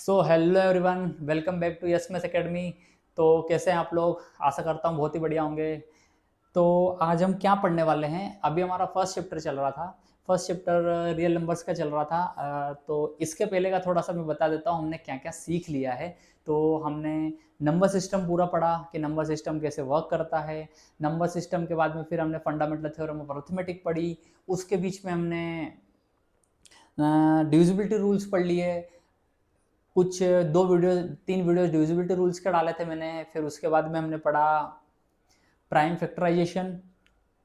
So hello everyone, welcome back to yes maths academy. तो कैसे हैं आप लोग? आशा करता हूँ बहुत ही बढ़िया होंगे। तो आज हम क्या पढ़ने वाले हैं? अभी हमारा फर्स्ट चैप्टर चल रहा था। फर्स्ट चैप्टर रियल नंबर्स का चल रहा था। तो इसके पहले का थोड़ा सा मैं बता देता हूँ हमने क्या क्या सीख लिया है। तो हमने नंबर सिस्टम पूरा पढ़ा कि नंबर सिस्टम कैसे वर्क करता है। नंबर सिस्टम के बाद में फिर हमने फंडामेंटल थ्योरम ऑफ अरिथमेटिक पढ़ी। उसके बीच में हमने डिविजिबिलिटी रूल्स पढ़ लिए। कुछ तीन वीडियो डिविजिबिलिटी रूल्स के डाले थे मैंने। फिर उसके बाद में हमने पढ़ा प्राइम फैक्टराइजेशन।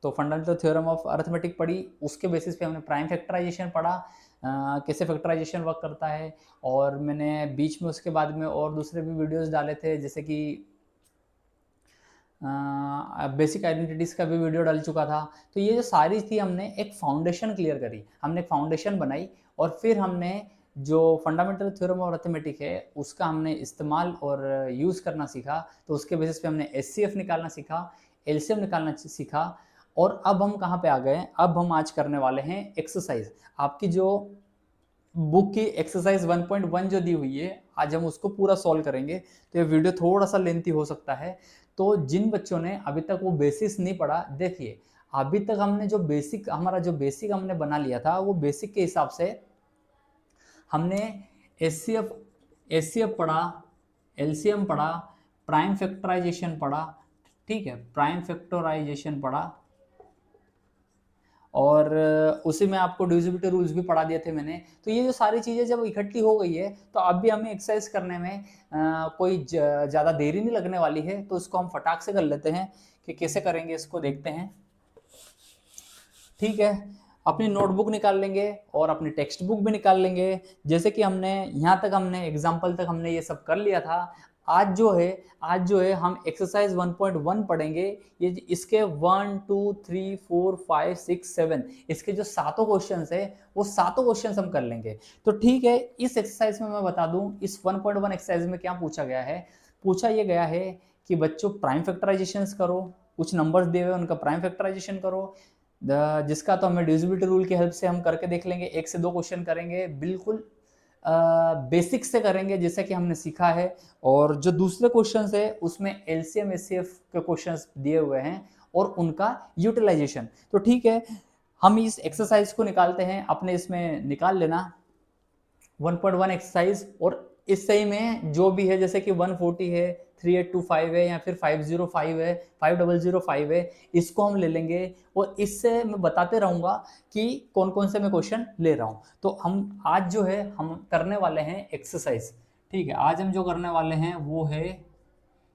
तो फंडामेंटल थ्योरम ऑफ अरिथमेटिक पढ़ी, उसके बेसिस पे हमने प्राइम फैक्टराइजेशन पढ़ा, कैसे फैक्टराइजेशन वर्क करता है। और मैंने बीच में उसके बाद में और दूसरे भी वीडियोस डाले थे, जैसे कि बेसिक आइडेंटिटीज़ का भी वीडियो डाल चुका था। तो ये जो सारी थी हमने एक फाउंडेशन क्लियर करी, हमने एक फाउंडेशन बनाई। और फिर हमने जो फंडामेंटल थ्योरम ऑफ अरिथमेटिक है उसका हमने इस्तेमाल और यूज़ करना सीखा। तो उसके बेसिस पे हमने एचसीएफ निकालना सीखा, एलसीएम निकालना सीखा। और अब हम कहाँ पे आ गए? अब हम आज करने वाले हैं एक्सरसाइज। आपकी जो बुक की एक्सरसाइज 1.1 जो दी हुई है, आज हम उसको पूरा सॉल्व करेंगे। तो ये वीडियो थोड़ा सा लेंथी हो सकता है। तो जिन बच्चों ने अभी तक वो बेसिक्स नहीं पढ़ा, देखिए अभी तक हमने जो बेसिक हमने बना लिया था, वो बेसिक के हिसाब से हमने एचसीएफ पढ़ा, एलसीएम पढ़ा, प्राइम फैक्टराइजेशन पढ़ा, ठीक है, प्राइम फैक्टराइजेशन पढ़ा। और उसी में आपको डिविजिबिलिटी रूल्स भी पढ़ा दिए थे मैंने। तो ये जो सारी चीज़ें जब इकट्ठी हो गई है, तो अब भी हमें एक्सरसाइज करने में कोई ज़्यादा देरी नहीं लगने वाली है। तो इसको हम फटाक से कर लेते हैं कि कैसे करेंगे, इसको देखते हैं। ठीक है, अपनी नोटबुक निकाल लेंगे और अपनी टेक्स्ट बुक भी निकाल लेंगे। जैसे कि हमने यहाँ तक हमने एग्जाम्पल तक हमने ये सब कर लिया था। आज जो है हम एक्सरसाइज 1.1 पढ़ेंगे। ये इसके 1 2 3 4 5 6 7 इसके जो सातों क्वेश्चंस है, वो सातों क्वेश्चंस हम कर लेंगे। तो ठीक है, इस एक्सरसाइज में मैं बता दूं, इस 1.1 एक्सरसाइज में क्या पूछा गया है। पूछा ये गया है कि बच्चों प्राइम फैक्टराइजेशन करो, कुछ नंबर्स दिए हुए उनका प्राइम फैक्टराइजेशन करो। जिसका तो हमें डिविजिबिलिटी रूल की हेल्प से हम करके देख लेंगे। 1 से 2 क्वेश्चन करेंगे, बिल्कुल बेसिक से करेंगे जैसे कि हमने सीखा है। और जो दूसरे क्वेश्चन है उसमें एलसीएम एचसीएफ के क्वेश्चन दिए हुए हैं और उनका यूटिलाइजेशन। तो ठीक है, हम इस एक्सरसाइज को निकालते हैं। अपने इसमें निकाल लेना 1.1 एक्सरसाइज। और इस सही में जो भी है, जैसे कि 140 है, 3825 है, या फिर 505 है, 5005 है, इसको हम ले लेंगे। और इससे मैं बताते रहूंगा कि कौन कौन से मैं क्वेश्चन ले रहा हूं। तो हम आज जो है हम करने वाले हैं एक्सरसाइज। ठीक है, आज हम जो करने वाले हैं वो है,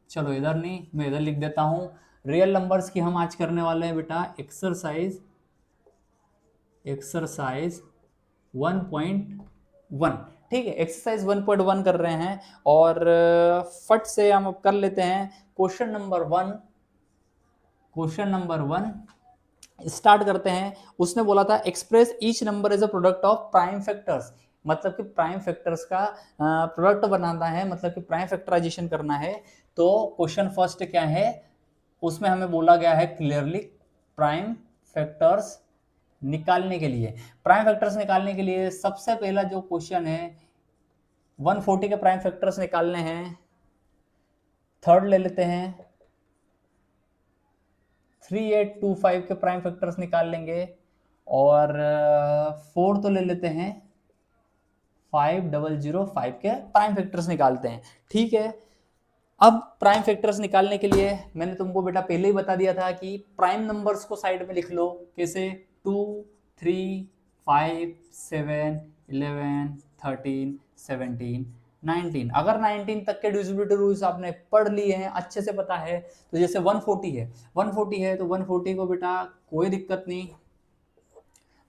चलो इधर नहीं, मैं इधर लिख देता हूं। रियल नंबर्स की हम आज करने वाले हैं बेटा एक्सरसाइज 1.1। ठीक है, एक्सरसाइज 1.1 कर रहे हैं। और फट से हम अब कर लेते हैं question number 1। Question number 1 start करते हैं। उसने बोला था express each number as a product of prime factors. मतलब कि प्राइम फैक्टर्स का प्रोडक्ट बनाना है, मतलब कि प्राइम फैक्टराइजेशन करना है। तो क्वेश्चन फर्स्ट क्या है, उसमें हमें बोला गया है क्लियरली प्राइम फैक्टर्स निकालने के लिए। प्राइम फैक्टर्स निकालने के लिए सबसे पहला जो क्वेश्चन है, 140 के प्राइम फैक्टर्स निकालने हैं। थर्ड ले लेते हैं, 3825 के प्राइम फैक्टर्स निकाल लेंगे। और फोर्थ तो ले लेते हैं, 5005 के प्राइम फैक्टर्स निकालते हैं। ठीक है, अब प्राइम फैक्टर्स निकालने के लिए मैंने तुमको बेटा पहले ही बता दिया था कि प्राइम नंबर्स को साइड में लिख लो। कैसे? 2 3 5 7 11 13 17 19। अगर 19 तक के डिविजिबिलिटी रूल्स आपने पढ़ लिए हैं, अच्छे से पता है, तो जैसे 140 है, 140 है तो 140 को बेटा कोई दिक्कत नहीं,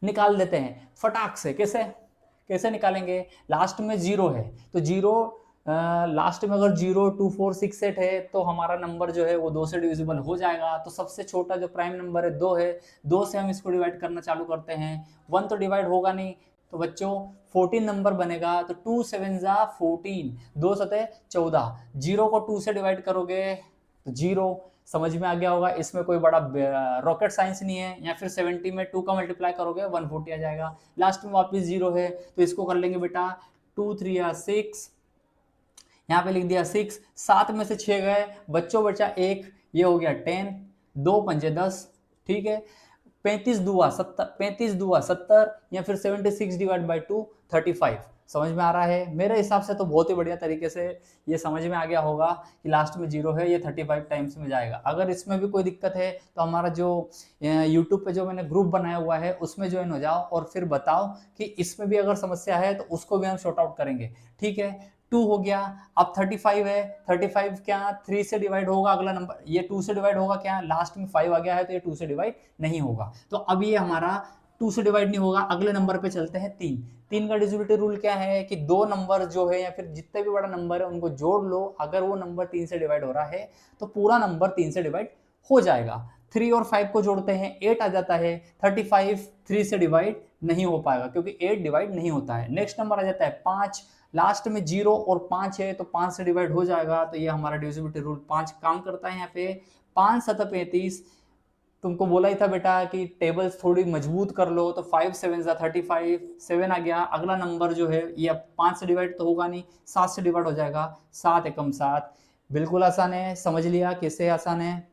निकाल देते हैं फटाक से। कैसे कैसे निकालेंगे? लास्ट में जीरो है तो जीरो, लास्ट में अगर 0 2 4 6 8 है तो हमारा नंबर जो है वो 2 से डिविजिबल हो जाएगा। तो सबसे छोटा जो प्राइम नंबर है 2 है, 2 से हम इसको डिवाइड करना चालू करते हैं। 1 तो डिवाइड होगा नहीं, तो बच्चों 14 नंबर बनेगा। तो 2 7 जा 14, 2 सते 14। 0 को 2 से डिवाइड करोगे तो 0। समझ में आ गया होगा, इसमें कोई बड़ा रॉकेट साइंस नहीं है। या फिर 70 में 2 का मल्टीप्लाई करोगे 140 आ जाएगा। लास्ट में वापस 0 है तो इसको कर लेंगे बेटा 2 3 6, यहाँ पे लिख दिया 6, 7 में से 6 गए, बच्चों बचा 1, ये हो गया 10, 2 पंजे 10, ठीक है। 35 दुआ 70, 35 दुआ 70, या फिर 76 डिवाइड बाई 2 35। समझ में आ रहा है? मेरे हिसाब से तो बहुत ही बढ़िया तरीके से ये समझ में आ गया होगा कि लास्ट में 0 है, ये 35 टाइम्स में जाएगा। अगर इसमें भी कोई दिक्कत है तो हमारा जो यूट्यूब पे जो मैंने ग्रुप बनाया हुआ है उसमें ज्वाइन हो जाओ और फिर बताओ कि इसमें भी अगर समस्या है तो उसको भी हम शॉर्ट आउट करेंगे, ठीक है। 2 हो गया, अब 35 है, 35 क्या 3 से डिवाइड होगा अगला नंबर, ये 2 से डिवाइड होगा क्या, लास्ट में 5 आ गया है तो ये 2 से डिवाइड नहीं होगा। तो अब ये हमारा 2 से डिवाइड नहीं होगा। अगले नंबर पे चलते हैं 3। 3 का डिविजिबिलिटी रूल क्या है कि दो नंबर जो है या फिर जितने भी बड़ा नंबर है उनको जोड़ लो, अगर वो नंबर 3 से डिवाइड हो रहा है तो पूरा नंबर 3 से डिवाइड हो जाएगा। 3 और 5 को जोड़ते हैं 8 आ जाता है। 35 3 से डिवाइड नहीं हो पाएगा क्योंकि 8 डिवाइड नहीं होता है। नेक्स्ट नंबर आ जाता है 5, लास्ट में 0 और 5 है तो 5 से डिवाइड हो जाएगा, तो ये हमारा डिविजिबिलिटी रूल 5 काम करता है यहाँ पे। 5 7 35, तुमको बोला ही था बेटा कि टेबल्स थोड़ी मजबूत कर लो, तो 5 7 35, 7 आ गया। अगला नंबर जो है ये अब 5 से डिवाइड तो होगा नहीं, 7 से डिवाइड हो जाएगा, 7 एकम 7। बिल्कुल आसान है, समझ लिया कैसे आसान है।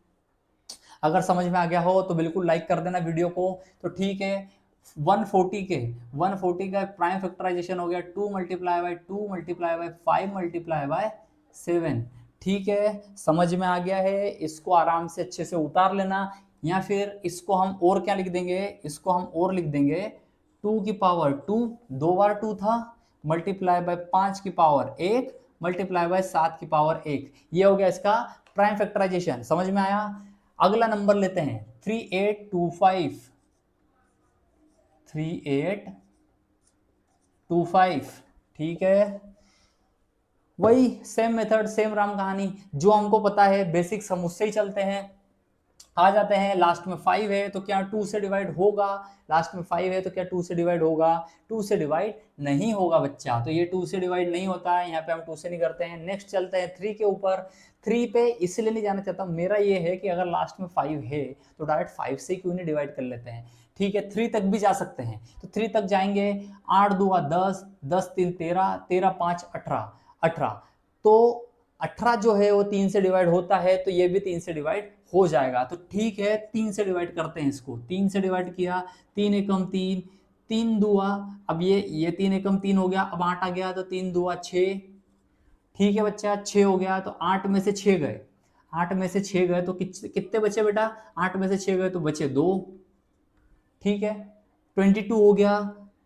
अगर समझ में आ गया हो तो बिल्कुल लाइक कर देना वीडियो को। तो ठीक है, 140 का प्राइम फैक्टराइजेशन हो गया 2 multiply by 2 multiply by 5 multiply by 7। ठीक है, समझ में आ गया है। इसको आराम से अच्छे से उतार लेना, या फिर इसको हम और क्या लिख देंगे, इसको हम और लिख देंगे 2 की पावर 2, 2 बार 2 था, मल्टीप्लाई बाय 5 की पावर 1 मल्टीप्लाई बाय 7 की पावर 1। ये हो गया इसका प्राइम फैक्टराइजेशन। समझ में आया? अगला नंबर लेते हैं 3825, 3825। ठीक है, वही सेम मेथड, सेम राम कहानी, जो हमको पता है बेसिक्स हम उससे ही चलते हैं। आ जाते हैं, लास्ट में 5 है तो क्या 2 से डिवाइड होगा, लास्ट में 5 है तो क्या 2 से डिवाइड होगा, 2 से डिवाइड नहीं होगा बच्चा, तो ये 2 से डिवाइड नहीं होता है, यहाँ पे हम 2 से नहीं करते हैं। नेक्स्ट चलते हैं 3 के ऊपर। 3 पे इसलिए नहीं जाना चाहता, मेरा ये है कि अगर लास्ट में 5 है तो डायरेक्ट 5 से क्यों नहीं डिवाइड कर लेते हैं। ठीक है, 3 तक भी जा सकते हैं, तो 3 तक जाएंगे। 8 2 10, 10 3 13, 13 5 18, 18। तो 18 जो है वो 3 से डिवाइड होता है, तो ये भी 3 से डिवाइड हो जाएगा। तो ठीक है, 3 से डिवाइड करते हैं इसको। 3 से डिवाइड किया, 3 एकम 3, 3 दुआ, अब ये 3 एकम 3 हो गया, अब 8 आ गया तो 3 दुआ 6। ठीक है बच्चा, 6 हो गया, तो 8 में से 6 गए, 8 में से 6 गए तो कितने बचे बेटा, 8 में से 6 गए तो बचे 2। ठीक है, 22 हो गया,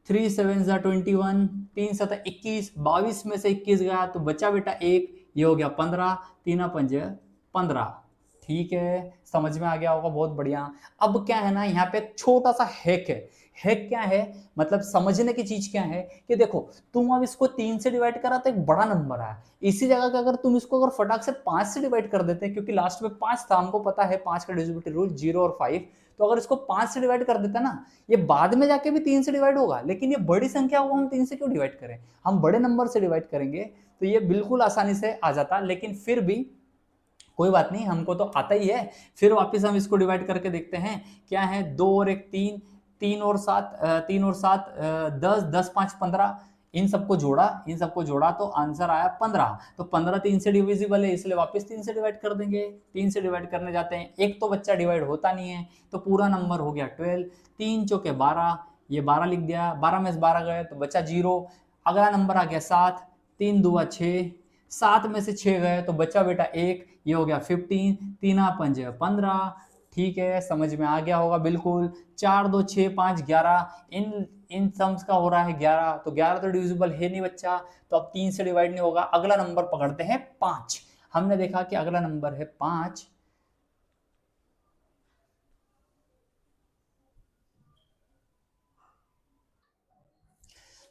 3 7 21, 3 7 21, 22 में से 21 गया तो बचा बेटा 1, ये हो गया 15, 3 5 15। ठीक है, समझ में आ गया होगा, बहुत बढ़िया। अब क्या है ना, यहाँ पे छोटा सा हैक है। हैक क्या है, मतलब समझने की चीज क्या है कि देखो, तुम अब इसको 3 से डिवाइड करा तो एक बड़ा नंबर आया, इसी जगह का अगर तुम इसको अगर फटाक से 5 से डिवाइड कर देते, क्योंकि लास्ट में 5 था, हमको पता है 5 का डिविजिबिलिटी रूल 0 और 5, तो अगर इसको 5 से डिवाइड कर देता ना, ये बाद में जाके भी 3 से डिवाइड होगा, लेकिन ये बड़ी संख्या को हम 3 से क्यों डिवाइड करें, हम बड़े नंबर से डिवाइड करेंगे, तो ये बिल्कुल आसानी से आ जाता। लेकिन फिर भी कोई बात नहीं, हमको तो आता ही है। फिर वापस हम इसको डिवाइड करके देखते हैं, क्या है, 2 और 1 3, 3 और 7 3 और 7 10, 10 5 15, इन सबको जोड़ा तो आंसर आया 15। तो 15 3 से डिविजिबल है, इसलिए वापस 3 से डिवाइड कर देंगे। 3 से डिवाइड करने जाते हैं, एक तो बच्चा डिवाइड होता नहीं है, तो पूरा नंबर हो गया 12। 3 चौके 12, ये 12 लिख दिया, 12 में से 12 गए तो बचा 0। अगला नंबर आ गया 7, 3 2 6, 7 में से 6 गए तो बचा बेटा 1, ये हो गया 15, 3 5 15। ठीक है, समझ में आ गया होगा बिल्कुल। 4 2 6 5 11, इन सम्स का हो रहा है 11, तो 11 तो डिविजिबल है नहीं बच्चा, तो अब 3 से डिवाइड नहीं होगा। अगला नंबर पकड़ते हैं 5। हमने देखा कि अगला नंबर है 5।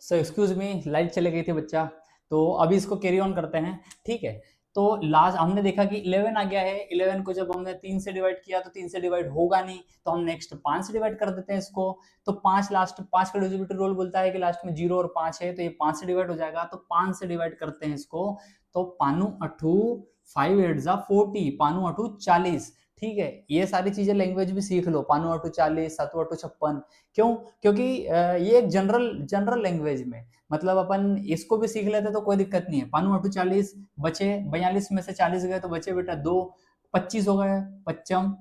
सो एक्सक्यूज मी, लाइट चले गई थी बच्चा, तो अभी इसको कैरी ऑन करते हैं। ठीक है, तो लास्ट हमने देखा कि 11 आ गया है। 11 को जब हमने 3 से डिवाइड किया तो 3 से डिवाइड होगा नहीं, तो हम नेक्स्ट 5 से डिवाइड कर देते हैं इसको। तो 5 लास्ट, 5 का डिविजिबिलिटी रूल बोलता है कि लास्ट में 0 और 5 है, तो ये 5 से डिवाइड हो जाएगा। तो 5 से डिवाइड करते हैं इसको, तो 5 8 5 8 40, 5 8 40, ठीक है, ये सारी चीजें लैंग्वेज भी सीख लो, 5 40 7 56। क्यों? क्योंकि ये एक जनरल लैंग्वेज में, मतलब अपन इसको भी सीख लेते तो कोई दिक्कत नहीं है। 5 बचे 42 में से 40 गए तो बचे बेटा 2, 25 हो गए, 25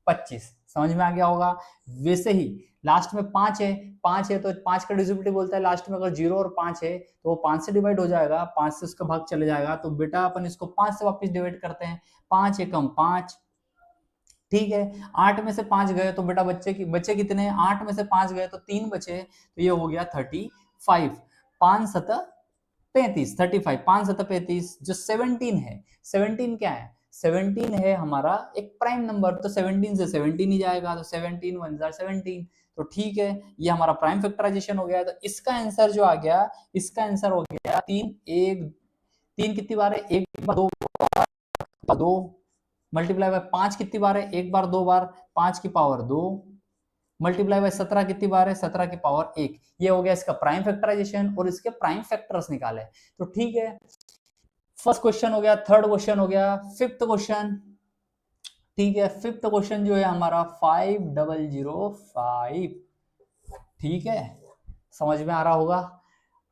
25, समझ में आ गया होगा। वैसे ही लास्ट में 5 है, 5 है तो 5 का डिविजिबिलिटी बोलता है लास्ट में अगर 0 और 5 है तो वो 5 से डिवाइड हो जाएगा, 5 से उसका भाग चले जाएगा, तो बेटा अपन इसको 5 से वापस डिवाइड करते हैं, 5 एकम 5, ठीक है। 8 में से 5 गए तो बेटा बच्चे कितने, 8 में से 5 गए तो 3 बचे, तो ये हो गया 35, 5 7 35, 35, 5 7 35। जो 17 है, 17 क्या है, 17 है हमारा एक प्राइम नंबर, तो 17 से 17 ही जाएगा, तो 17 1 17, तो ठीक है, ये हमारा प्राइम फैक्टराइजेशन हो गया। तो इसका आंसर जो आ गया, इसका आंसर हो गया 3 1 3 कितनी बार है, 1 बार 2 बार 2 मल्टीप्लाई बाय 5 कितनी बार है, 1 बार 2 बार, 5 की पावर 2 मल्टीप्लाई बाय 17 कितनी बार है, 17 की पावर 1। ये हो गया इसका प्राइम फैक्टराइजेशन और इसके प्राइम फैक्टर्स निकाले। तो ठीक है, फर्स्ट क्वेश्चन हो गया, थर्ड क्वेश्चन हो गया, फिफ्थ क्वेश्चन, ठीक है। फिफ्थ क्वेश्चन जो है हमारा 5005, ठीक है, समझ में आ रहा होगा।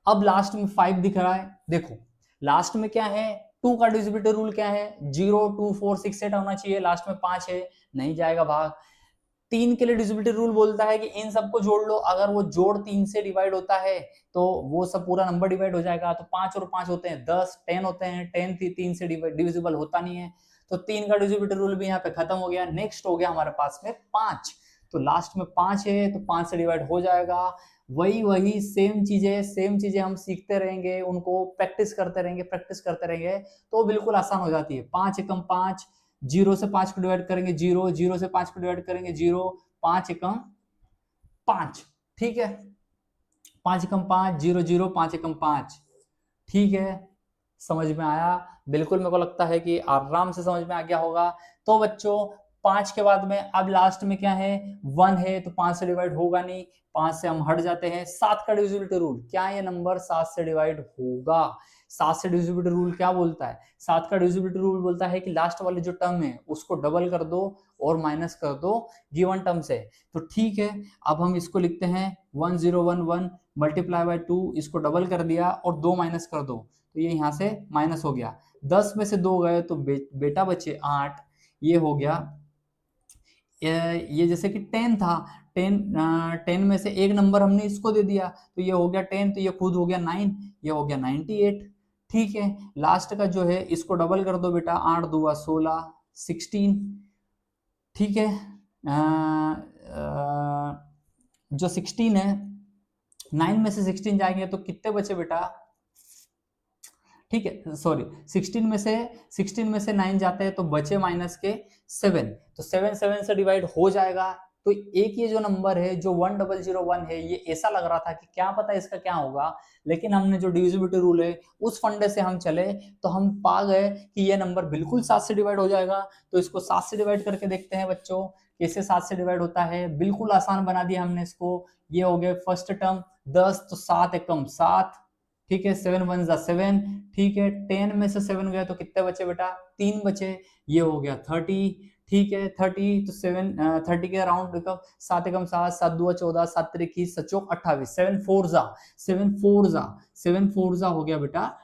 अब लास्ट में 5 दिख रहा है, देखो लास्ट में क्या है, 2 का डिविजिबिलिटी रूल क्या है, 0 2 4 6 8 होना चाहिए, लास्ट में 5 है, नहीं जाएगा भाग। 3 के लिए डिविजिबिलिटी रूल बोलता है कि इन सबको जोड़ लो, अगर वो जोड़ 3 से डिवाइड होता है तो वो सब पूरा नंबर डिवाइड हो जाएगा, तो 5 और 5 होते हैं 10, 10 होते हैं, 10 3 से डिविजिबल होता नहीं है, तो 3 का डिविजिबिलिटी रूल भी यहाँ पे खत्म हो गया। नेक्स्ट हो गया हमारे पास में 5, तो लास्ट में 5 है तो 5 से डिवाइड हो जाएगा। वही सेम चीजें हम सीखते रहेंगे, उनको प्रैक्टिस करते रहेंगे तो बिल्कुल आसान हो जाती है। 5 एकम 5, 0 से 5 को डिवाइड करेंगे 0, 0 से 5 को डिवाइड करेंगे 0, 5 एकम 5, ठीक है, 5 एकम 5 0 0 5 एकम 5, ठीक है, समझ में आया। बिल्कुल मेरे को लगता है कि आराम से समझ में आ गया होगा। तो बच्चों 5 के बाद में अब लास्ट में क्या है, 1 है, तो 5 से डिवाइड होगा नहीं, 5 से हम हट जाते हैं। 7 का डिविजिबिलिटी रूल, क्या ये नंबर 7 से डिवाइड होगा, 7 से डिविजिबिलिटी रूल क्या बोलता है, 7 का डिविजिबिलिटी रूल बोलता है कि लास्ट वाली जो टर्म है उसको डबल कर दो और माइनस कर दो गिवन टर्म से। तो ठीक है, अब हम इसको लिखते हैं 1011 मल्टीप्लाई बाय 2, इसको डबल कर दिया और 2 माइनस कर दो, तो ये यहाँ से माइनस हो गया। 10 में से 2 गए तो बेटा बचे 8, ये हो गया। ये जैसे कि 10 था, 10 में से एक नंबर हमने इसको दे दिया तो ये हो गया 10, तो ये खुद हो गया 9, ये हो गया 98, ठीक है। लास्ट का जो है इसको डबल कर दो बेटा, 8 2 16 16, ठीक है। जो 16 है, 9 में से 16 जाएंगे तो कितने बचे बेटा, ठीक है सॉरी, 16 में से 9 जाते हैं तो बचे माइनस के 7, तो 7 7 से डिवाइड हो जाएगा। तो एक ये जो नंबर है जो 1001 है, ये ऐसा लग रहा था कि क्या पता इसका क्या होगा, लेकिन हमने जो डिविजिबिलिटी रूल है उस फंडे से हम चले तो हम पा गए कि ये नंबर बिल्कुल 7 से डिवाइड हो जाएगा। तो इसको 7 से डिवाइड करके देखते हैं बच्चों, कैसे 7 से डिवाइड होता है। बिल्कुल आसान बना दिया हमने इसको। ये हो गया फर्स्ट टर्म 10, तो 7 एकम 7, ठीक है, 7 1 7, ठीक है। 10 में से 7 गए तो कितने बचे बेटा, 3 बचे, ये हो गया 30, ठीक है। 30 तो 30 के राउंड 7 एकम 7, 7 2 14, 7 3 21, 7 4 28, 7 4 जा हो गया बेटा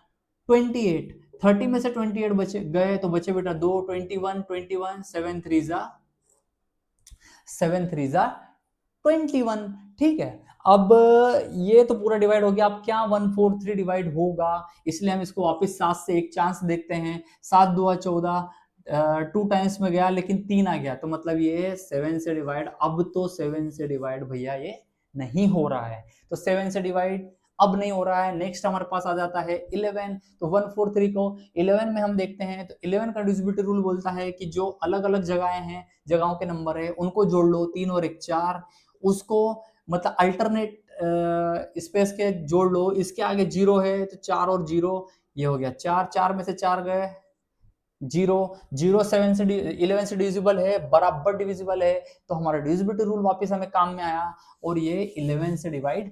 28। 30 में से 28 बचे गए तो बचे बेटा 2, 21, 7 3 जा 21, ठीक है। अब ये तो पूरा डिवाइड हो गया, अब क्या 143 डिवाइड होगा, इसलिए हम इसको वापस 7 से एक चांस देखते हैं। 7 2 14, 2 टाइम्स में गया लेकिन 3 आ गया, तो मतलब ये 7 से डिवाइड, अब तो 7 से डिवाइड भैया ये नहीं हो रहा है, तो 7 से डिवाइड अब नहीं हो रहा है। नेक्स्ट हमारे पास आ जाता है 11, तो 143 को 11 में हम देखते हैं, तो 11 का डिविजिबिलिटी रूल बोलता है कि जो अलग अलग जगहें हैं, जगहों के नंबर है उनको जोड़ लो, 3 और 1 4, उसको मतलब अल्टरनेट स्पेस के जोड़ लो, इसके आगे 0 है तो 4 और 0, ये हो गया 4, 4 में से 4 गए 0, 0 7 से 11 से डिविजिबल है, बराबर डिविजिबल है, तो हमारा डिविजिबिलिटी रूल वापस हमें काम में आया और ये 11 से डिवाइड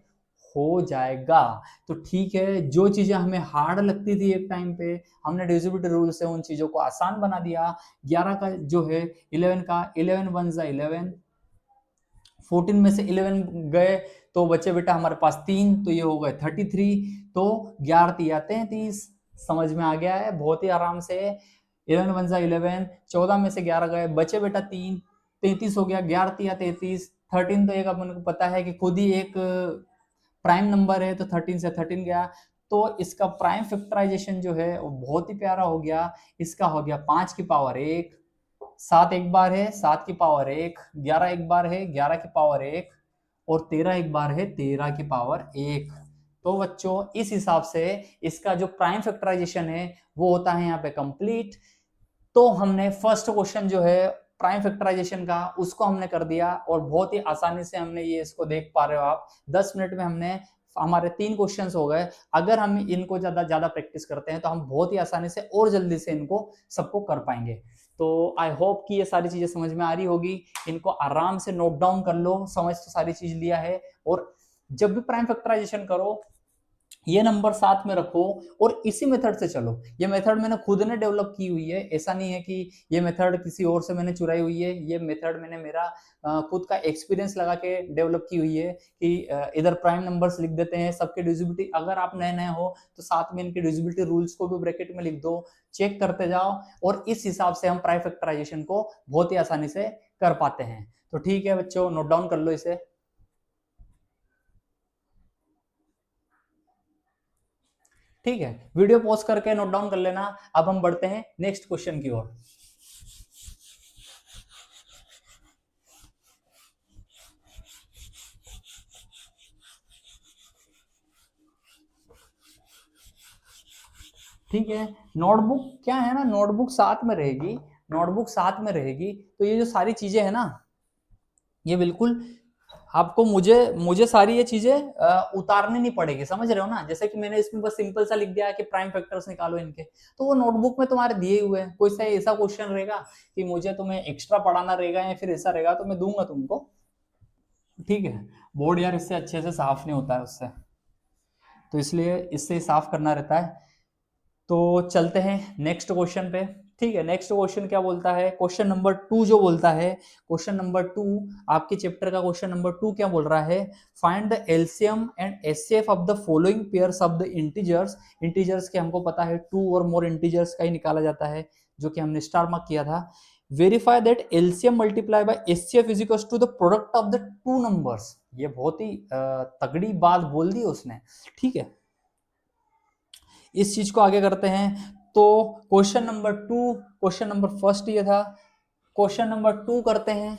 हो जाएगा। तो ठीक है, जो चीजें हमें हार्ड लगती थी एक टाइम पे, हमने डिविजिबिलिटी रूल से उन चीजों को आसान बना दिया। 11 का जो है 11 का 11 वन जा 11, 14 में से 11 गए तो बचे बेटा हमारे पास 3, तो ये हो गए 33, तो 11 तिया 33, समझ में आ गया है बहुत ही आराम से। 11 वन जा 11, 14 में से 11 गए, बचे बेटा 3, 33 हो गया, 11 तिया 33, 13 तो एक अपन को पता है कि खुद ही एक प्राइम नंबर है, तो 13 से 13 गया, तो इसका प्राइम फैक्टराइजेशन जो है वो बहुत ही प्यारा हो गया। इसका हो गया 5 की पावर 1, 7 एक बार है 7 की पावर 1, 11 एक बार है 11 की पावर 1, और 13 एक बार है 13 की पावर 1। तो बच्चों इस हिसाब से इसका जो प्राइम फैक्टराइजेशन है वो होता है यहाँ पे कंप्लीट। तो हमने फर्स्ट क्वेश्चन जो है प्राइम फैक्टराइजेशन का उसको हमने कर दिया, और बहुत ही आसानी से हमने ये इसको देख पा रहे हो आप, 10 मिनट में हमने हमारे 3 क्वेश्चंस हो गए। अगर हम इनको ज्यादा प्रैक्टिस करते हैं तो हम बहुत ही आसानी से और जल्दी से इनको सबको कर पाएंगे। तो आई होप कि ये सारी चीजें समझ में आ रही होगी, इनको आराम से नोट डाउन कर लो, समझ तो सारी चीज लिया है। और जब भी प्राइम फैक्टराइजेशन करो ये नंबर साथ में रखो और इसी मेथड से चलो। ये मेथड मैंने खुद ने डेवलप की हुई है, ऐसा नहीं है कि ये मेथड किसी और से मैंने चुराई हुई है। ये मेथड मैंने मेरा खुद का एक्सपीरियंस लगा के डेवलप की हुई है कि इधर प्राइम नंबर्स लिख देते हैं, सबके डिविजिबिलिटी, अगर आप नए नए हो तो साथ में इनके डिविजिबिलिटी रूल्स को भी ब्रैकेट में लिख दो, चेक करते जाओ, और इस हिसाब से हम प्राइम फैक्टराइजेशन को बहुत ही आसानी से कर पाते हैं। तो ठीक है बच्चों, नोट डाउन कर लो इसे। ठीक है, वीडियो पॉज करके नोट डाउन कर लेना। अब हम बढ़ते हैं नेक्स्ट क्वेश्चन की ओर। ठीक है, नोटबुक क्या है ना, नोटबुक साथ में रहेगी, नोटबुक साथ में रहेगी, तो ये जो सारी चीजें है ना, ये बिल्कुल आपको मुझे मुझे सारी ये चीजें उतारनी नहीं पड़ेगी, समझ रहे हो ना। जैसे कि मैंने इसमें बस सिंपल सा लिख दिया कि प्राइम फैक्टर्स निकालो इनके, तो वो नोटबुक में तुम्हारे दिए हुए हैं। कोई सा ऐसा क्वेश्चन रहेगा कि मुझे तुम्हें एक्स्ट्रा पढ़ाना रहेगा या फिर ऐसा रहेगा, तो मैं दूंगा तुमको। ठीक है, बोर्ड यार इससे अच्छे से साफ नहीं होता है उससे, तो इसलिए इससे साफ करना रहता है। तो चलते हैं नेक्स्ट क्वेश्चन पे। ठीक है, नेक्स्ट क्वेश्चन क्या बोलता है, क्वेश्चन नंबर 2 जो बोलता है, क्वेश्चन नंबर 2 आपके चैप्टर का क्वेश्चन नंबर 2 क्या बोल रहा है, find the LCM and HCF of the following pairs of the integers. Integers के हमको पता है 2 और मोर इंटीजर्स का ही निकाला जाता है, जो कि हमने स्टार मार्क किया था। Verify that LCM multiply by HCF is equal to the product of the two numbers. ये बहुत ही तगड़ी बात बोल दी उसने। ठीक है, इस चीज को आगे करते हैं। तो question number 2, question number first ये था, क्वेश्चन नंबर 2 करते हैं।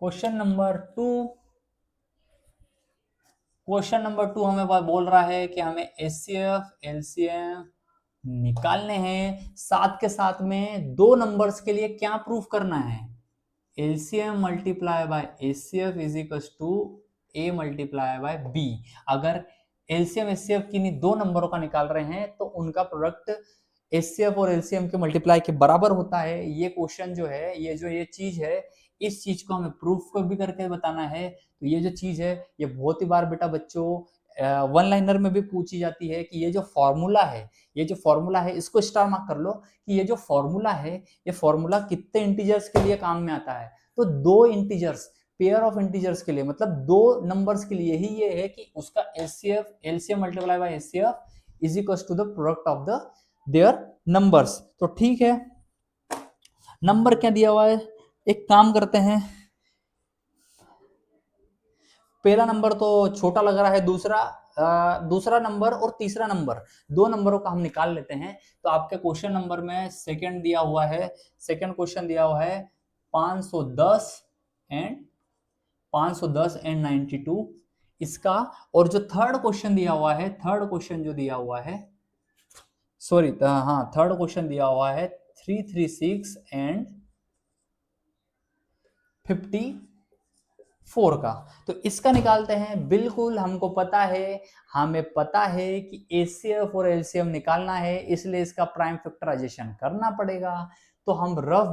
क्वेश्चन नंबर 2, क्वेश्चन नंबर 2 हमें बोल रहा है कि हमें एचसीएफ एलसीएम निकालने हैं, साथ के साथ में दो नंबर्स के लिए क्या प्रूफ करना है, LCM multiply by HCF is equal to A multiply by B. अगर एलसीएम एचसीएफ किन्हीं दो नंबरों का निकाल रहे हैं तो उनका प्रोडक्ट एचसीएफ और एलसीएम के मल्टीप्लाई के बराबर होता है। ये क्वेश्चन जो है, ये चीज है, इस चीज को हमें प्रूफ को भी करके बताना है। तो ये जो चीज है ये बहुत ही बार बेटा बच्चों वन लाइनर में भी पूछी जाती है कि ये जो फॉर्मूला है, ये जो फॉर्मूला है इसको स्टार मार्क कर लो कि ये जो फॉर्मूला है, ये फॉर्मूला कितने इंटीजर्स के लिए काम में आता है। तो दो इंटीजर्स, पेयर ऑफ इंटीजर्स के लिए, मतलब दो नंबर्स के लिए ही ये है कि उसका HCF LCM multiply by HCF is equal to the product of the their numbers. तो ठीक है, नंबर क्या दिया हुआ है, एक काम करते हैं, पहला नंबर तो छोटा लग रहा है, दूसरा नंबर और तीसरा नंबर, दो नंबरों का हम निकाल लेते हैं। तो आपके क्वेश्चन नंबर में सेकंड दिया हुआ है, सेकंड क्वेश्चन दिया हुआ है 510 एंड 92 इसका, और जो थर्ड क्वेश्चन दिया हुआ है, थर्ड क्वेश्चन जो दिया हुआ है, सॉरी हाँ थर्ड क्वेश्चन दिया हुआ है 336 एंड 54 का। तो इसका निकालते हैं। बिल्कुल हमको पता है, हमें पता है कि एचसीएफ और एलसीएम निकालना है, इसलिए इसका प्राइम फैक्टराइजेशन करना पड़ेगा। तो हम रफ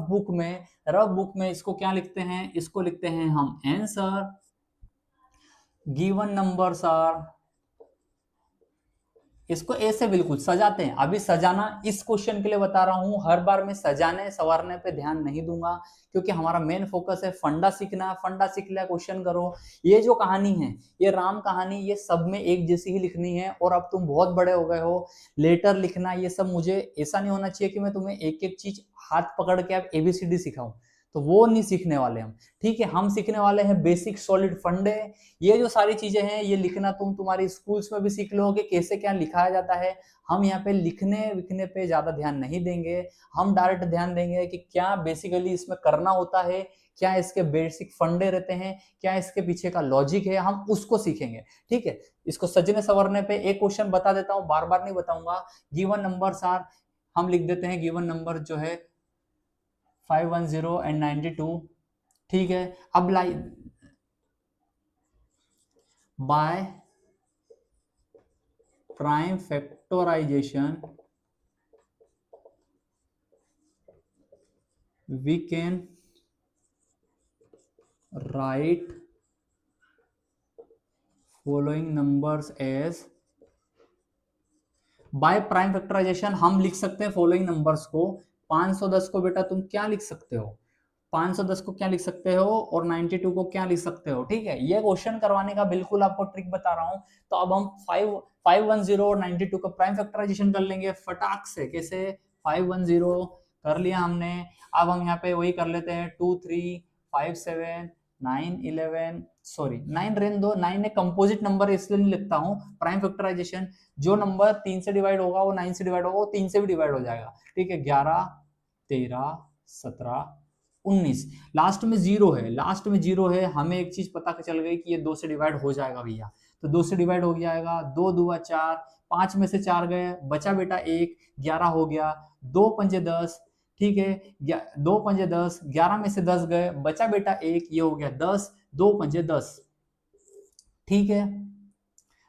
बुक में इसको क्या लिखते हैं, इसको लिखते हैं हम आंसर, गिवन नंबर्स आर, इसको ऐसे बिल्कुल सजाते हैं। अभी सजाना इस क्वेश्चन के लिए बता रहा हूं, हर बार मैं सजाने संवारने पे ध्यान नहीं दूंगा, क्योंकि हमारा मेन फोकस है फंडा सीखना। फंडा सीख लिया क्वेश्चन करो। ये जो कहानी है, ये राम कहानी, ये सब में एक जैसी ही लिखनी है। और अब तुम बहुत बड़े हो गए हो, लेटर लिखना ये सब मुझे ऐसा नहीं होना चाहिए कि मैं तुम्हें एक एक चीज हाथ पकड़ के आप ABCD सिखाऊं, तो वो नहीं सीखने वाले हम। ठीक है, हम सीखने वाले हैं बेसिक सॉलिड फंडे। ये जो सारी चीजें हैं ये लिखना तुम तुम्हारी स्कूल्स में भी सीख लोगे, कैसे क्या लिखाया जाता है। हम यहाँ पे लिखने विखने पे ज्यादा ध्यान नहीं देंगे, हम डायरेक्ट ध्यान देंगे कि क्या बेसिकली इसमें करना होता है, क्या इसके बेसिक फंडे रहते हैं, क्या इसके पीछे का लॉजिक है, हम उसको सीखेंगे। ठीक है, इसको सजने संवरने पे एक क्वेश्चन बता देता हूँ, बार बार नहीं बताऊंगा। गिवन नंबर्स आर, हम लिख देते हैं गिवन नंबर जो है 510 एंड 92। ठीक है, अब by prime factorization we can write following numbers as, by prime factorization हम लिख सकते हैं फॉलोइंग नंबर्स को। 510 को बेटा तुम क्या लिख सकते हो, 510 को क्या लिख सकते हो, और 92 को क्या लिख सकते हो। ठीक है, ये क्वेश्चन करवाने का बिल्कुल आपको ट्रिक बता रहा हूं। तो अब हम 510 और 92 का प्राइम फैक्टराइजेशन कर लेंगे फटाक से। कैसे, 510 कर लिया हमने। अब हम यहाँ पे वही कर लेते हैं 2 3 5 7 9 11, सॉरी 9 रेन दो, 9 एक कंपोजिट नंबर है इसलिए नहीं लिखता हूँ। प्राइम फैक्टराइजेशन, जो नंबर 3 से डिवाइड होगा वो 9 से डिवाइड होगा, वो 3 से भी डिवाइड हो जाएगा। ठीक है, 11 13 17 19, लास्ट में जीरो है, लास्ट में जीरो है। हमें एक चीज पता चल गई कि ये 2 से डिवाइड हो जाएगा भैया, तो 2 से डिवाइड हो जाएगा। 2 दूआ 4, 5 में से 4 गए, बचा बेटा 1, 11 हो गया। 2 पंजे 10, ठीक है, 2 पंजे 10, 11 में से 10 गए, बचा बेटा 1, ये हो गया 10, 2 पंजे 10। ठीक है,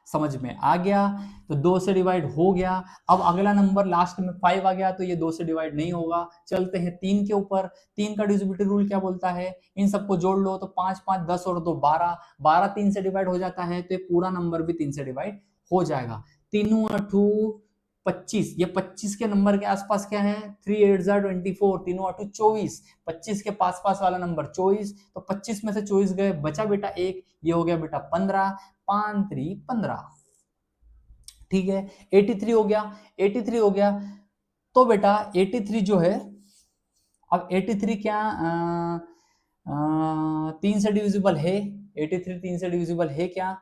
समझ में आ गया। तो 2 से डिवाइड हो गया। अब अगला नंबर लास्ट में 5 आ गया, तो ये 2 से डिवाइड नहीं होगा। चलते हैं 3 के ऊपर। 3 का डिविजिबिलिटी रूल क्या बोलता है, इन सबको जोड़ लो तो 5 5 10 और 2 12, 12 3 से डिवाइड हो जाता है, तो ये पूरा नंबर भी 3 से डिवाइड हो जाएगा। 3 8 25, ये 25 के नंबर के आसपास क्या है, 3 8 24, 3 8 24, 25 के पास पास वाला नंबर 24, तो 25 में से 24 गए, बचा बेटा 1, ये हो गया बेटा 15, 5 3 15। ठीक है, 83 हो गया, 83 हो गया। तो बेटा 83 जो है, अब 83 क्या 3 से डिविजिबल है, 83 3 से डिविजिबल है क्या,